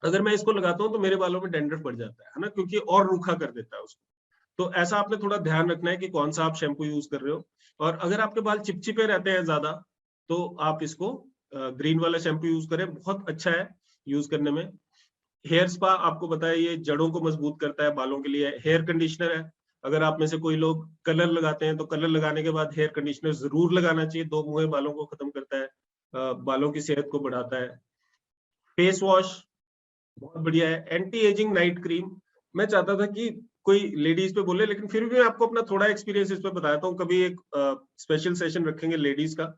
अगर मैं इसको लगाता हूँ तो मेरे बालों में डेंड्रफ बढ़ जाता है ना, क्योंकि और रूखा कर देता है उसको। तो ऐसा आपने थोड़ा ध्यान रखना है कि कौन सा आप शैम्पू यूज कर रहे हो। और अगर आपके बाल चिपचिपे रहते हैं ज्यादा, तो आप इसको ग्रीन वाला शैम्पू यूज करें, बहुत अच्छा है यूज करने में। हेयर स्पा आपको पता है, ये जड़ों को मजबूत करता है बालों के लिए। हेयर कंडीशनर है, अगर आप में से कोई लोग कलर लगाते हैं तो कलर लगाने के बाद हेयर कंडीशनर जरूर लगाना चाहिए, दो मुहे बालों को खत्म करता है। बालों की सेहत को बढ़ाता है। फेस वॉश बहुत बढ़िया है। एंटी एजिंग नाइट क्रीम, मैं चाहता था कि कोई लेडीज पे बोले, लेकिन फिर भी मैं आपको अपना थोड़ा एक्सपीरियंस इस पे बताता हूँ। कभी एक स्पेशल सेशन रखेंगे लेडीज का।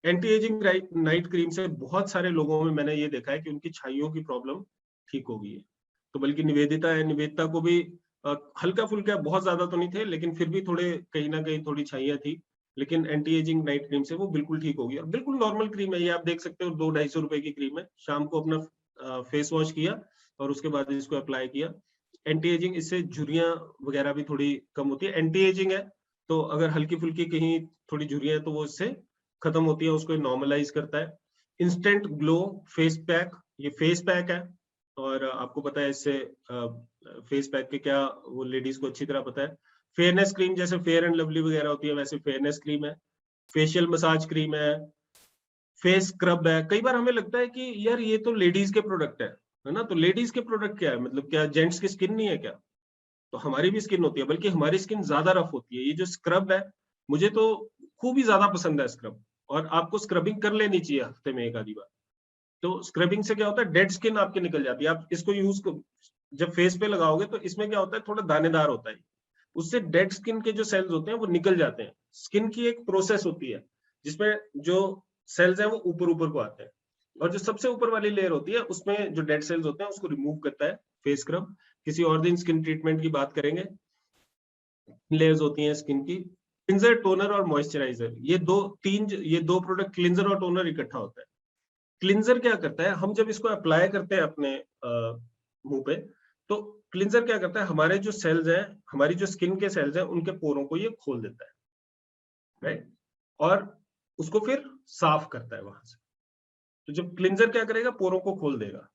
एंटी एजिंग नाइट क्रीम से बहुत सारे लोगों में मैंने ये देखा है कि उनकी छाइयों की प्रॉब्लम ठीक हो गई है। तो बल्कि निवेदिता है, निवेदिता को भी हल्का फुल्का, बहुत ज्यादा तो नहीं थे, लेकिन फिर भी थोड़े कहीं ना कहीं थोड़ी छाइयां थी, लेकिन एंटी एजिंग नाइट क्रीम से वो बिल्कुल ठीक हो गई। और बिल्कुल नॉर्मल क्रीम है ये, आप देख सकते हो 200-250 रुपए की क्रीम है। शाम को अपना फेस वॉश किया और उसके बाद इसको अप्लाई किया। एंटी एजिंग, इससे झुर्रियां वगैरह भी थोड़ी कम होती है। एंटी एजिंग है तो अगर हल्की फुल्की कहीं थोड़ी झुर्रियां है तो वो इससे खत्म होती है, उसको नॉर्मलाइज करता है। इंस्टेंट ग्लो फेस पैक, ये फेस पैक है और आपको पता है इससे फेस पैक के क्या, वो लेडीज को अच्छी तरह पता है। फेयरनेस क्रीम, जैसे फेयर एंड लवली वगैरह होती है वैसे फेयरनेस क्रीम है। फेशियल मसाज क्रीम है। फेस स्क्रब है। कई बार हमें लगता है कि यार ये तो लेडीज के प्रोडक्ट है ना, तो लेडीज के प्रोडक्ट क्या है, मतलब क्या जेंट्स की स्किन नहीं है क्या? तो हमारी भी स्किन होती है, बल्कि हमारी स्किन ज्यादा रफ होती है। ये जो स्क्रब है, मुझे तो खूब ही ज्यादा पसंद है स्क्रब, और आपको स्क्रबिंग कर लेनी चाहिए हफ्ते में एक आधी बार। तो स्क्रबिंग से क्या होता है, डेड स्किन आपकी निकल जाती है। आप इसको जब फेस पे लगाओगे तो इसमें क्या होता है, थोड़ा दानेदार होता है, उससे डेड स्किन के जो सेल्स होते हैं वो निकल जाते हैं। स्किन की एक प्रोसेस होती है जिसमें जो सेल्स हैं वो ऊपर ऊपर को आते हैं, और जो सबसे ऊपर वाली लेयर होती है उसमें जो डेड सेल्स होते हैं उसको रिमूव करता है फेस स्क्रब। किसी और दिन स्किन ट्रीटमेंट की बात करेंगे। लेयर्स होती हैं स्किन की, क्लिंजर, टोनर और मॉइस्चराइजर, ये दो प्रोडक्ट, क्लिंजर और टोनर इकट्ठा होता है। क्लिंजर क्या करता है, हम जब इसको अप्लाई करते हैं अपने मुंह पे, तो क्लिंजर क्या करता है, हमारे जो सेल्स हैं, हमारी जो स्किन के सेल्स हैं, उनके पोरों को ये खोल देता है, राइट, और उसको फिर साफ करता है वहां से। तो जब क्लिंजर क्या करेगा, पोरों को खोल देगा।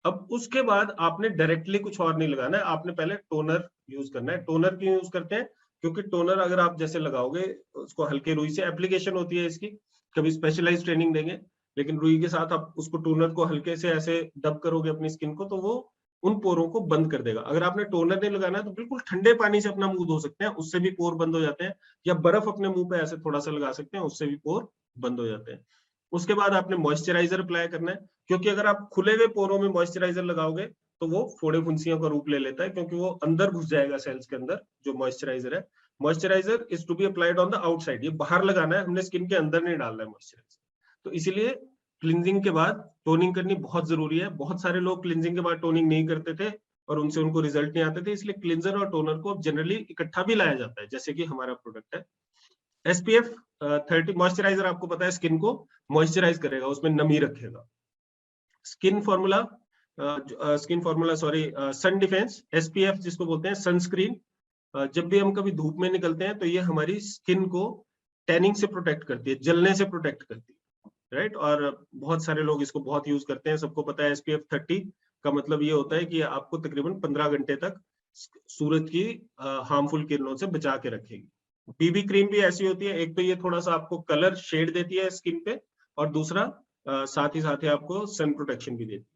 अब उसके बाद आपने डायरेक्टली कुछ और नहीं लगाना है, आपने पहले टोनर यूज करना है। टोनर क्यों यूज करते हैं, क्योंकि टोनर अगर आप जैसे लगाओगे उसको हल्के रुई से, एप्लीकेशन होती है इसकी, कभी स्पेशलाइज ट्रेनिंग देंगे, लेकिन रुई के साथ आप उसको टोनर को हल्के से ऐसे दब करोगे अपनी स्किन को, तो वो उन पोरों को बंद कर देगा। अगर आपने टोनर नहीं लगाना है तो बिल्कुल ठंडे पानी से अपना मुंह धो सकते हैं, उससे भी पोर बंद हो जाते हैं, या बर्फ अपने मुंह पे ऐसे थोड़ा सा लगा सकते हैं, उससे भी पोर बंद हो जाते हैं। उसके बाद आपने मॉइस्चराइजर अप्लाई करना है, क्योंकि अगर आप खुले हुए पोरों में मॉइस्चराइजर लगाओगे तो वो फोड़े फुंसियों का रूप ले लेता है, क्योंकि वो अंदर घुस जाएगा सेल्स के अंदर। जो मॉइस्चराइजर है, moisturiser is to be applied on the outside, ये बाहर लगाना है, हमने स्किन के अंदर नहीं डालना है मॉइस्चराइजर। तो इसीलिए क्लिनजिंग के बाद टोनिंग करनी बहुत जरूरी है। बहुत सारे लोग क्लिनजिंग के बाद टोनिंग नहीं करते थे और उनसे उनको रिजल्ट नहीं आते थे, इसलिए क्लिंजर और टोनर को जनरली इकट्ठा भी लाया जाता है, जैसे कि हमारा प्रोडक्ट है। SPF 30 मॉइस्चराइजर, आपको पता है स्किन को मॉइस्चराइज करेगा, उसमें नमी रखेगा। स्किन फॉर्मूला सन डिफेंस, SPF जिसको बोलते हैं सनस्क्रीन, जब भी हम कभी धूप में निकलते हैं तो ये हमारी स्किन को टैनिंग से प्रोटेक्ट करती है, जलने से प्रोटेक्ट करती है, राइट। और बहुत सारे लोग इसको बहुत यूज करते हैं। सबको पता है SPF 30 का मतलब ये होता है कि आपको तकरीबन 15 घंटे तक सूरज की हार्मफुल किरणों से बचा के रखेगी। BB क्रीम भी ऐसी होती है, एक तो ये थोड़ा सा आपको कलर शेड देती है स्किन पे, और दूसरा साथ ही आपको सन प्रोटेक्शन भी देती है।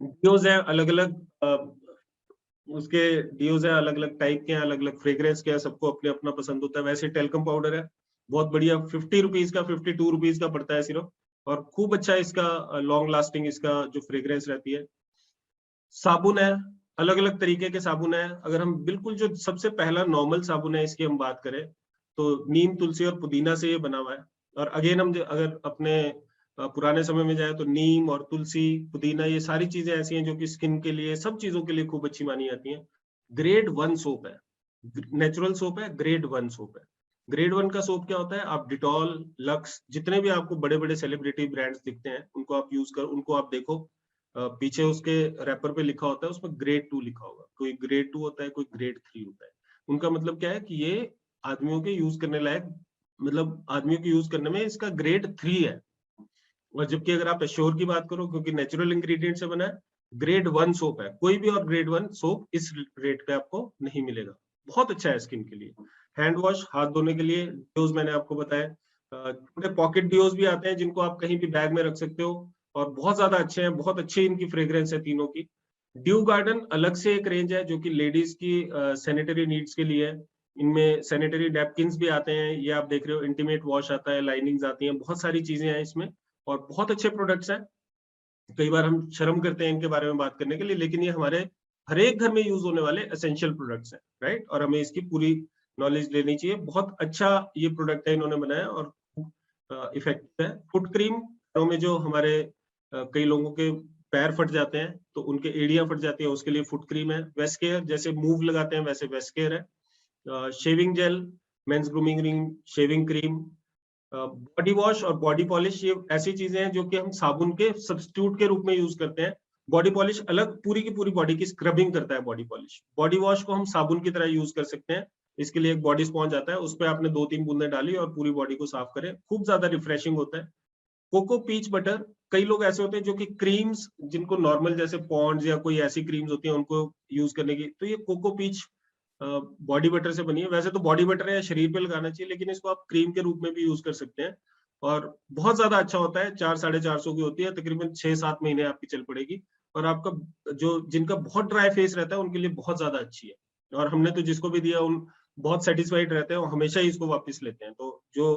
डियोज है अलग अलग, उसके डियोज है अलग अलग टाइप के हैं, अलग अलग फ्रेग्रेंस के हैं, सबको अपने अपना पसंद होता है। वैसे टेल्कम पाउडर है बहुत बढ़िया, 50 रुपीज का, 52 रुपीज का पड़ता है सिर्फ, और खूब अच्छा इसका लॉन्ग लास्टिंग इसका जो फ्रेग्रेंस रहती है। साबुन है, अलग अलग तरीके के साबुन है। अगर हम बिल्कुल जो सबसे पहला नॉर्मल साबुन है इसकी हम बात करें तो नीम, तुलसी और पुदीना से ये बना हुआ है। और अगेन हम अगर अपने पुराने समय में जाए तो नीम और तुलसी, पुदीना, ये सारी चीजें ऐसी हैं जो कि स्किन के लिए, सब चीजों के लिए खूब अच्छी मानी जाती हैं। ग्रेड 1 सोप है, नेचुरल सोप है, ग्रेड 1 सोप है। ग्रेड 1 का सोप क्या होता है, आप डिटॉल, लक्स, जितने भी आपको बड़े बड़े सेलिब्रिटी ब्रांड्स दिखते हैं उनको आप यूज कर, उनको आप देखो, पीछे उसके रैपर पे लिखा होता है, उसमें ग्रेड 2 लिखा होगा। कोई ग्रेड 2 होता है, कोई ग्रेड 3 होता है। उनका मतलब क्या है कि ये आदमियों के यूज करने लायक, मतलब आदमियों के यूज करने में इसका ग्रेड 3 है। और जबकि अगर आप एश्योर की बात करो, क्योंकि नेचुरल इंग्रेडिएंट से बना है, ग्रेड 1 सोप है। कोई भी और ग्रेड 1 सोप इस रेट पे आपको नहीं मिलेगा। बहुत अच्छा है स्किन के लिए। हैंड वॉश, हाथ धोने के लिए। डियोज मैंने आपको बताया, थोड़े पॉकेट डियोज भी आते हैं जिनको आप कहीं भी बैग में रख सकते हो, और बहुत ज्यादा अच्छे हैं, बहुत अच्छी इनकी फ्रेग्रेंस है तीनों की। ड्यू गार्डन अलग से एक रेंज है जो कि लेडीज की सैनिटरी नीड्स के लिए है। इनमें सैनिटरी नैपकिन्स भी आते हैं, ये आप देख रहे हो, इंटीमेट वॉश आता है, लाइनिंग्स आती हैं, बहुत सारी चीजें हैं इसमें और बहुत अच्छे प्रोडक्ट्स हैं। कई बार हम शर्म करते हैं इनके बारे में बात करने के लिए, लेकिन ये हमारे हर एक घर में यूज होने वाले एसेंशियल प्रोडक्ट्स हैं, राइट? और हमें इसकी पूरी नॉलेज लेनी चाहिए। बहुत अच्छा ये प्रोडक्ट है इन्होंने बनाया और इफेक्टिव है। फुट क्रीम, पैरों में जो हमारे कई लोगों के पैर फट जाते हैं तो उनके एड़ियां फट जाती है, उसके लिए फुट क्रीम है। वेस्ट केयर, जैसे मूव लगाते हैं वैसे वेस्ट केयर है। Shaving jail, mains grooming ring, shaving cream, body wash और बॉडी पॉलिश, ये ऐसी चीजें हैं जो कि हम साबुन के सब्स्टिट्यूट के रूप में यूज करते हैं। बॉडी पॉलिश अलग, पूरी की पूरी बॉडी की स्क्रबिंग करता है बॉडी पॉलिश। बॉडी वॉश को हम साबुन की तरह यूज कर सकते हैं। इसके लिए एक बॉडी स्पॉन्ज आता है, उस पर आपने 2-3 बूंदें डाली और पूरी बॉडी को साफ करें, खूब ज्यादा रिफ्रेशिंग होता है। कोको पीच बटर, कई लोग ऐसे होते हैं जो कि क्रीम्स, जिनको नॉर्मल जैसे पॉन्ड्स या कोई ऐसी क्रीम्स होती हैं उनको यूज करने की, तो ये कोको पीच बॉडी बटर से बनी है। वैसे तो बॉडी बटर है, शरीर पे लगाना चाहिए, लेकिन इसको आप क्रीम के रूप में भी यूज कर सकते हैं और बहुत ज्यादा अच्छा होता है। 400-450 की होती है, तकरीबन 6-7 महीने आपकी चल पड़ेगी और आपका जो जिनका बहुत ड्राई फेस रहता है उनके लिए बहुत ज्यादा अच्छी है। और हमने तो जिसको भी दिया उन बहुत सेटिस्फाइड रहते हैं और हमेशा ही इसको वापस लेते हैं। तो जो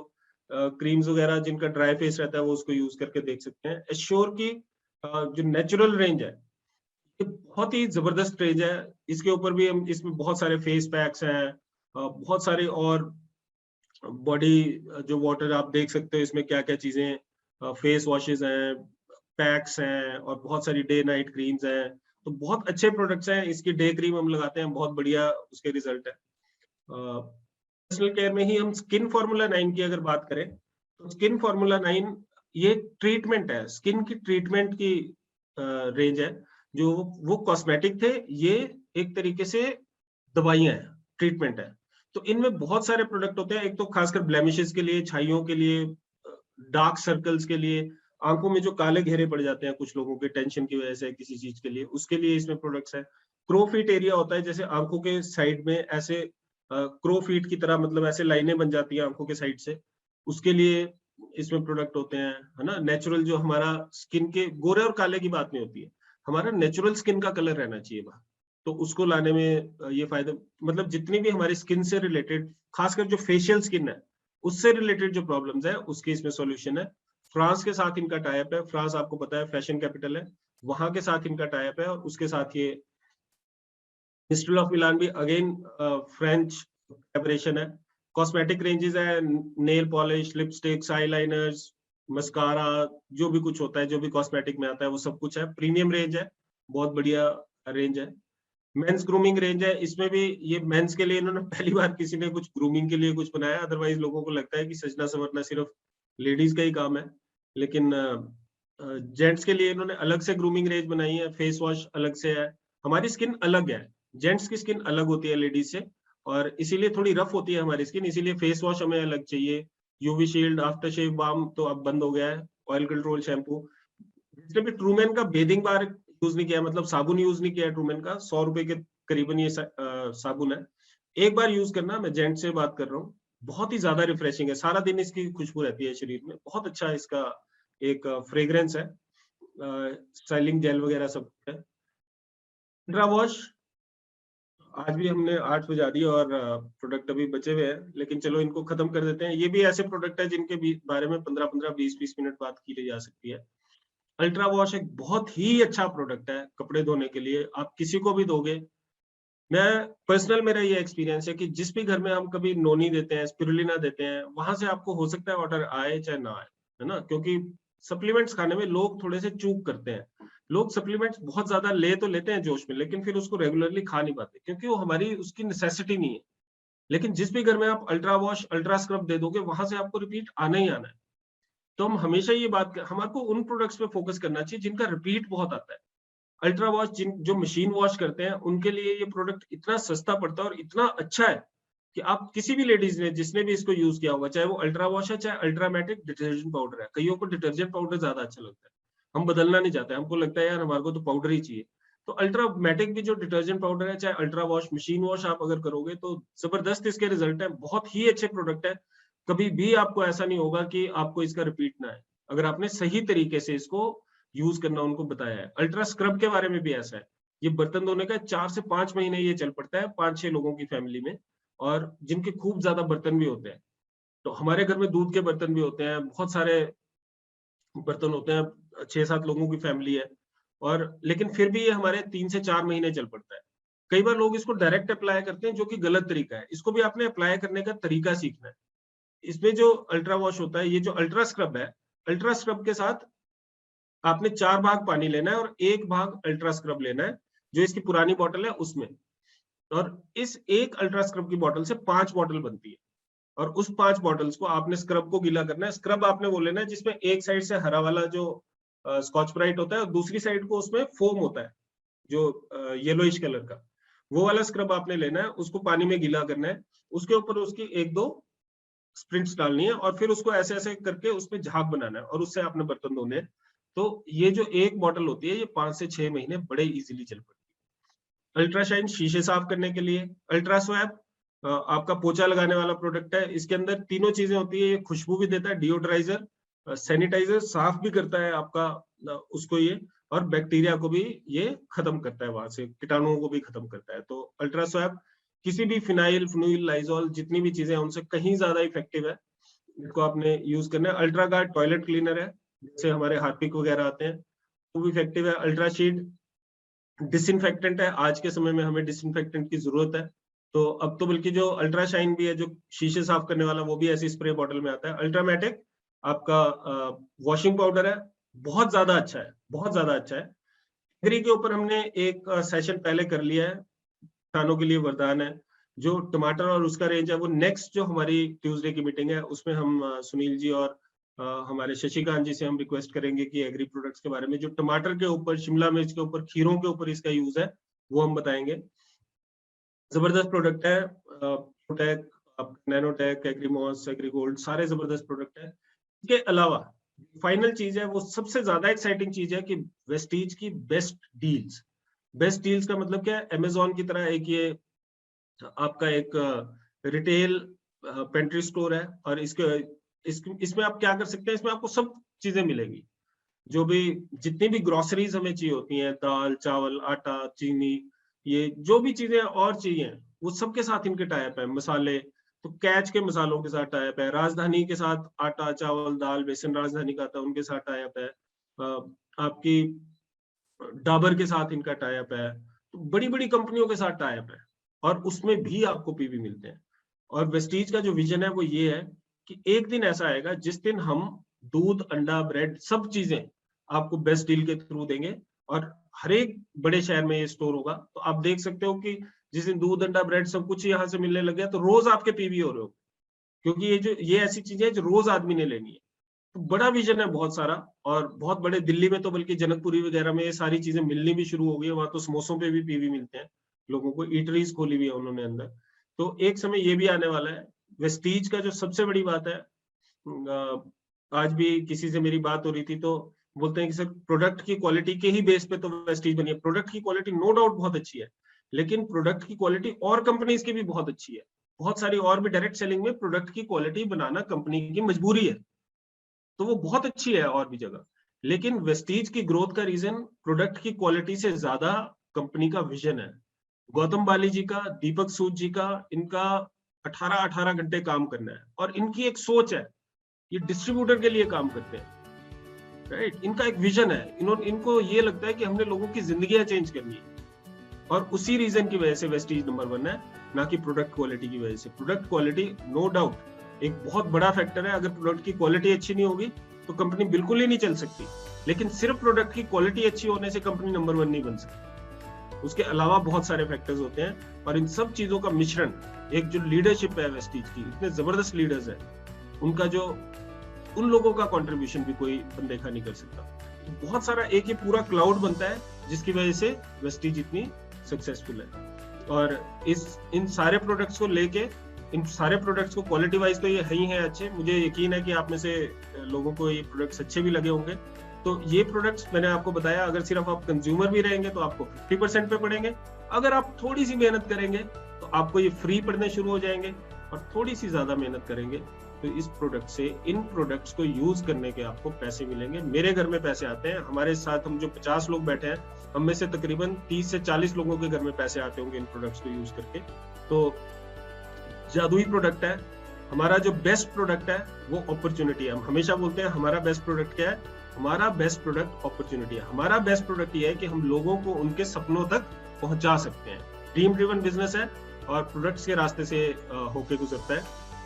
क्रीम्स वगैरह जिनका ड्राई फेस रहता है वो उसको यूज करके देख सकते हैं। एश्योर की जो नेचुरल रेंज है, ये बहुत ही जबरदस्त रेंज है। इसके ऊपर भी हम, इसमें बहुत सारे फेस पैक्स हैं, बहुत सारे और बॉडी जो वाटर आप देख सकते हो इसमें क्या क्या चीजें, फेस वॉशेस हैं, पैक्स हैं और बहुत सारी डे नाइट क्रीम्स हैं। तो बहुत अच्छे प्रोडक्ट्स हैं। इसकी डे क्रीम हम लगाते हैं, बहुत बढ़िया उसके रिजल्ट है। पर्सनल केयर में ही हम स्किन फार्मूला 9 की अगर बात करें तो स्किन फार्मूला 9 ये ट्रीटमेंट है, स्किन की ट्रीटमेंट की रेंज है। जो वो कॉस्मेटिक थे, ये एक तरीके से दवाइयां हैं, ट्रीटमेंट है। तो इनमें बहुत सारे प्रोडक्ट होते हैं। एक तो खासकर ब्लेमिशेस के लिए, छाइयों के लिए, डार्क सर्कल्स के लिए, आंखों में जो काले घेरे पड़ जाते हैं कुछ लोगों के टेंशन की वजह से किसी चीज के लिए, उसके लिए इसमें प्रोडक्ट्स है। क्रोफिट एरिया होता है, जैसे आंखों के साइड में ऐसे क्रोफिट की तरह, मतलब ऐसे लाइनें बन जाती हैं आंखों के साइड से, उसके लिए इसमें प्रोडक्ट होते हैं, है ना। नेचुरल जो हमारा स्किन के गोरे और काले की बात नहीं होती है, हमारा नेचुरल स्किन का कलर रहना चाहिए वहां, तो उसको लाने में ये फायदे, मतलब जितनी भी हमारी स्किन से रिलेटेड, खासकर जो फेशियल स्किन है उससे रिलेटेड जो प्रॉब्लम्स है उसकी इसमें सॉल्यूशन है। फ्रांस के साथ इनका टाइप है। फ्रांस आपको पता है फैशन कैपिटल है, वहां के साथ इनका टाइप है और उसके साथ ये मिस्ट्रल ऑफ मिलान भी अगेन फ्रेंच कोलैबोरेशन है। कॉस्मेटिक रेंजेस है, nail polish, lipsticks, eyeliners, mascara, जो भी कुछ होता है, जो भी कॉस्मेटिक में आता है वो सब कुछ है। प्रीमियम रेंज है, बहुत बढ़िया रेंज है। मेंस ग्रूमिंग रेंज है, इसमें भी ये मेंस के लिए इन्होंने पहली बार किसी ने कुछ ग्रूमिंग के लिए कुछ बनाया। अदरवाइज लोगों को लगता है कि सजना संवरना सिर्फ लेडीज का ही काम है, लेकिन जेंट्स के लिए इन्होंने अलग से ग्रूमिंग रेंज बनाई है। फेस वॉश अलग से है। हमारी स्किन अलग है, जेंट्स की स्किन अलग होती है लेडीज से, और इसीलिए थोड़ी रफ होती है हमारी स्किन, इसीलिए फेस वॉश हमें अलग चाहिए। UV shield, aftershave balm तो अब बंद हो गया है, ऑयल कंट्रोल शैम्पू। जिसने भी ट्रूमेन का बेदिंग बार यूज नहीं किया, मतलब साबुन यूज नहीं किया ट्रूमेन का, 100 रुपए के करीबन ये साबुन है, एक बार यूज करना। मैं जेंट से बात कर रहा हूँ, बहुत ही ज्यादा रिफ्रेशिंग है, सारा दिन इसकी खुशबू रहती है शरीर में, बहुत अच्छा इसका एक फ्रेग्रेंस है। स्टाइलिंग जेल वगैरह सब है। इंट्रा वॉश आज भी हमने 8 बजा दी और प्रोडक्ट अभी बचे हुए हैं, लेकिन चलो इनको खत्म कर देते हैं। ये भी ऐसे प्रोडक्ट है जिनके बारे में 15-15, 20-20 मिनट बात की जा सकती है। अल्ट्रा वॉश एक बहुत ही अच्छा प्रोडक्ट है कपड़े धोने के लिए, आप किसी को भी दोगे। मैं पर्सनल, मेरा ये एक्सपीरियंस है कि जिस भी घर में हम कभी नोनी देते हैं, स्पिरुलिना देते हैं, वहां से आपको हो सकता है ऑर्डर आए चाहे ना आए, है ना, क्योंकि सप्लीमेंट्स खाने में लोग थोड़े से चूक करते हैं। लोग सप्लीमेंट्स बहुत ज्यादा ले तो लेते हैं जोश में, लेकिन फिर उसको रेगुलरली खा नहीं पाते क्योंकि वो हमारी उसकी नेसेसिटी नहीं है। लेकिन जिस भी घर में आप अल्ट्रा वॉश, अल्ट्रा स्क्रब दे दोगे, वहां से आपको रिपीट आना ही आना है। तो हम हमेशा ये बात, हमारे को उन प्रोडक्ट्स पे फोकस करना चाहिए जिनका रिपीट बहुत आता है। अल्ट्रा वॉश जो मशीन वॉश करते हैं उनके लिए ये प्रोडक्ट इतना सस्ता पड़ता है और इतना अच्छा है कि आप किसी भी लेडीज ने जिसने भी इसको यूज किया होगा, चाहे वो अल्ट्रा वॉश है चाहे अल्ट्रामेटिक डिटर्जेंट पाउडर है, कईयों को डिटर्जेंट पाउडर ज्यादा अच्छा लगता है, हम बदलना नहीं चाहते, हमको लगता है यार हमारे को तो पाउडर ही चाहिए। तो अल्ट्रामेटिक भी जो डिटर्जेंट पाउडर है, चाहे अल्ट्रा वॉश, मशीन वॉश आप अगर करोगे तो जबरदस्त इसके रिजल्ट है, बहुत ही अच्छे प्रोडक्ट है। कभी भी आपको ऐसा नहीं होगा कि आपको इसका रिपीट ना है, अगर आपने सही तरीके से इसको यूज करना उनको बताया है। अल्ट्रा स्क्रब के बारे में भी ऐसा है, ये बर्तन धोने का 4 से 5 महीने ये चल पड़ता है 5-6 लोगों की फैमिली में, और जिनके खूब ज्यादा बर्तन भी होते हैं। तो हमारे घर में दूध के बर्तन भी होते हैं, बहुत सारे बर्तन होते हैं, 6-7 लोगों की फैमिली है, और लेकिन फिर भी ये हमारे 3 से 4 महीने चल पड़ता है। कई बार लोग इसको डायरेक्ट अप्लाई करते हैं, जो कि गलत तरीका है। इसको भी आपने अप्लाई करने का तरीका सीखना है। इसमें जो अल्ट्रा वॉश होता है, ये जो अल्ट्रा स्क्रब है, अल्ट्रा स्क्रब के साथ आपने 4 भाग पानी लेना है और 1 भाग अल्ट्रा स्क्रब लेना है, जो इसकी पुरानी बॉटल है उसमें। और इस एक अल्ट्रा स्क्रब की बॉटल से 5 बॉटल बनती है, और उस 5 बॉटल्स को आपने स्क्रब को गीला करना है। स्क्रब आपने वो लेना है जिसमें एक साइड से हरा वाला जो स्कॉच ब्राइट होता है, और दूसरी साइड को उसमें फोम होता है जो येलोइश कलर का, वो वाला स्क्रब आपने लेना है। उसको पानी में गीला करना है, उसके ऊपर उसकी 1-2 स्प्रिंट्स डालनी है, और फिर उसको ऐसे ऐसे करके उसमें झाग बनाना है, और उससे आपने बर्तन धोने हैं। तो ये जो एक बॉटल होती है, ये 5 से 6 महीने बड़े इजीली चल पड़ती है। अल्ट्राशाइन शीशे साफ करने के लिए। अल्ट्रा स्वैप आपका पोछा लगाने वाला प्रोडक्ट है। इसके अंदर तीनों चीजें होती है। ये खुशबू भी देता है, डिओड्राइजर, सैनिटाइजर, साफ भी करता है आपका उसको ये, और बैक्टीरिया को भी ये खत्म करता है, वहां से कीटाणुओं को भी खत्म करता है। तो अल्ट्रा स्वैप किसी भी फिनाइल, फ्नूइल, लाइजॉल, जितनी भी चीजें हैं उनसे कहीं ज्यादा इफेक्टिव है। इसको आपने यूज करना है। अल्ट्रा गार्ड टॉयलेट क्लीनर है, जैसे हमारे हार्पिक वगैरह आते हैं, वो भी इफेक्टिव है। अल्ट्रा शीट डिसइंफेक्टेंट है। आज के समय में हमें डिसइंफेक्टेंट की जरूरत है, तो अब तो बल्कि जो अल्ट्रा शाइन भी है, जो शीशे साफ करने वाला, वो भी ऐसी स्प्रे बॉटल में आता है। अल्ट्रामेटिक आपका वॉशिंग पाउडर है, बहुत ज्यादा अच्छा है, बहुत ज्यादा अच्छा है। एग्री के ऊपर हमने एक सेशन पहले कर लिया है, किसानों के लिए वरदान है। जो टमाटर और उसका रेंज है, वो नेक्स्ट जो हमारी ट्यूसडे की मीटिंग है उसमें हम सुनील जी और हमारे शशिकांत जी से हम रिक्वेस्ट करेंगे कि एग्री प्रोडक्ट्स के बारे में, जो टमाटर के ऊपर, शिमला मिर्च के ऊपर, खीरों के ऊपर इसका यूज है, वो हम बताएंगे। जबरदस्त प्रोडक्ट है। प्रोटेक, नैनोटेक, एग्रीमॉस, एग्रीगोल्ड, सारे जबरदस्त प्रोडक्ट है। इसके अलावा फाइनल चीज है, वो सबसे ज्यादा एक्साइटिंग चीज है कि वेस्टीज की बेस्ट डील्स। बेस्ट डील्स का मतलब क्या है? अमेजोन की तरह एक ये आपका एक रिटेल पेंट्री स्टोर है, और इसमें आप क्या कर सकते हैं, इसमें आपको सब चीजें मिलेगी, जो भी जितनी भी ग्रोसरीज हमें चाहिए होती हैं, दाल, चावल, आटा, चीनी, ये जो भी चीजें और चाहिए, वो सबके साथ इनके टाइप है। मसाले तो कैच के मसालों के साथ टाइप है, राजधानी के साथ आटा, चावल, दाल, बेसन राजधानी का आता है, उनके साथ टाइप है। आपकी डाबर के साथ इनका टाइप है। तो बड़ी बड़ी कंपनियों के साथ टाइप है, और उसमें भी आपको पीवी मिलते हैं। और वेस्टीज का जो विजन है वो ये है कि एक दिन ऐसा आएगा जिस दिन हम दूध, अंडा, ब्रेड, सब चीजें आपको बेस्ट डील के थ्रू देंगे, और हर एक बड़े शहर में ये स्टोर होगा। तो आप देख सकते हो कि जिस दिन दूध, अंडा, ब्रेड सब कुछ यहाँ से मिलने लग गया, तो रोज आपके पीवी हो रहे हो, क्योंकि ये ऐसी चीजें हैं जो रोज आदमी ने लेनी है। तो बड़ा विजन है बहुत सारा, और बहुत बड़े, दिल्ली में तो बल्कि जनकपुरी वगैरह में ये सारी चीजें मिलनी भी शुरू हो गई है। वहां तो समोसों पे भी पीवी मिलते हैं लोगों को, ईटरीज खोली हुई है उन्होंने अंदर। तो एक समय ये भी आने वाला है। वेस्टीज का जो सबसे बड़ी बात है, आज भी किसी से मेरी बात हो रही थी, तो बोलते हैं कि सर प्रोडक्ट की क्वालिटी के ही बेस पे तो वेस्टीज बनी है। प्रोडक्ट की क्वालिटी नो डाउट बहुत अच्छी है, लेकिन प्रोडक्ट की क्वालिटी और कंपनीज की भी बहुत अच्छी है। बहुत सारी और भी डायरेक्ट सेलिंग में प्रोडक्ट की क्वालिटी बनाना कंपनी की मजबूरी है, तो वो बहुत अच्छी है और भी जगह। लेकिन वेस्टीज की ग्रोथ का रीजन प्रोडक्ट की क्वालिटी से ज्यादा कंपनी का विजन है। गौतम बाली जी का, दीपक सूद जी का, इनका 18 घंटे काम करना है, और इनकी एक सोच है, ये डिस्ट्रीब्यूटर के लिए काम करते हैं, राइट। इनका एक विजन है, इनको ये लगता है कि हमने लोगों की जिंदगियां चेंज करनी है, और उसी रीजन की वजह से वेस्टीज नंबर 1 है, ना कि प्रोडक्ट क्वालिटी की वजह से। प्रोडक्ट क्वालिटी नो डाउट एक बहुत बड़ा फैक्टर है। अगर प्रोडक्ट की क्वालिटी अच्छी नहीं होगी तो कंपनी बिल्कुल ही नहीं चल सकती, लेकिन सिर्फ प्रोडक्ट की क्वालिटी अच्छी होने से कंपनी नंबर 1 नहीं बन सकती। उसके अलावा बहुत सारे फैक्टर्स होते हैं, और इन सब चीजों का मिश्रण, एक जो लीडरशिप है वेस्टीज की, इतने जबरदस्त लीडर्स है, उनका जो, उन लोगों का कंट्रीब्यूशन भी कोई अनदेखा नहीं कर सकता। तो बहुत सारा एक ही पूरा क्लाउड बनता है, जिसकी वजह से वेस्टीज इतनी सक्सेसफुल है। और इन सारे प्रोडक्ट्स को लेके, इन सारे प्रोडक्ट्स को क्वालिटी वाइज तो ये ही हैं अच्छे। मुझे यकीन है कि आप में से लोगों को ये प्रोडक्ट्स अच्छे भी लगे होंगे। तो ये प्रोडक्ट्स मैंने आपको बताया, अगर सिर्फ आप कंज्यूमर भी रहेंगे तो आपको 50% पे पड़ेंगे। अगर आप थोड़ी सी मेहनत करेंगे तो आपको ये फ्री पड़ने शुरू हो जाएंगे, और थोड़ी सी ज्यादा मेहनत करेंगे तो इस प्रोडक्ट से, इन प्रोडक्ट्स को यूज करने के आपको पैसे मिलेंगे। मेरे घर में पैसे आते हैं, हमारे साथ हम जो 50 लोग बैठे हैं, हम में से तकरीबन 30 से 40 लोगों के घर में पैसे आते होंगे इन प्रोडक्ट्स को यूज करके। तो जादुई प्रोडक्ट है। हमारा जो बेस्ट प्रोडक्ट है वो अपॉर्चुनिटी है। हम हमेशा बोलते हैं हमारा बेस्ट प्रोडक्ट क्या है, हमारा बेस्ट प्रोडक्ट अपॉर्चुनिटी है। हमारा बेस्ट प्रोडक्ट ये है कि हम लोगों को उनके सपनों तक पहुंचा सकते हैं। ड्रीम ड्रिवन बिजनेस है और प्रोडक्ट्स के रास्ते से होके गुजरता है।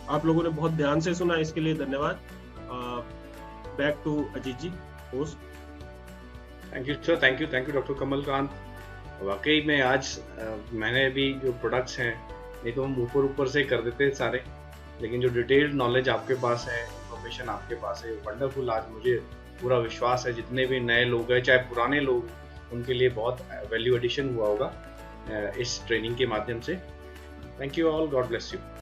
आप लोगों ने बहुत ध्यान से सुना, इसके लिए धन्यवाद। Back to Ajit ji, host.
Thank you sir, thank you doctor Kamalkant. वाकई में आज मैंने भी जो प्रोडक्ट्स हैं, नहीं तो हम ऊपर से कर देते सारे, लेकिन जो डिटेल्ड नॉलेज आपके पास है, इंफॉर्मेशन आपके पास है, वंडरफुल। आज मुझे पूरा विश्वास है जितने भी नए लोग हैं, चाहे पुराने लोग, उनके लिए बहुत वैल्यू एडिशन हुआ होगा इस ट्रेनिंग के माध्यम से। Thank you all, God bless you.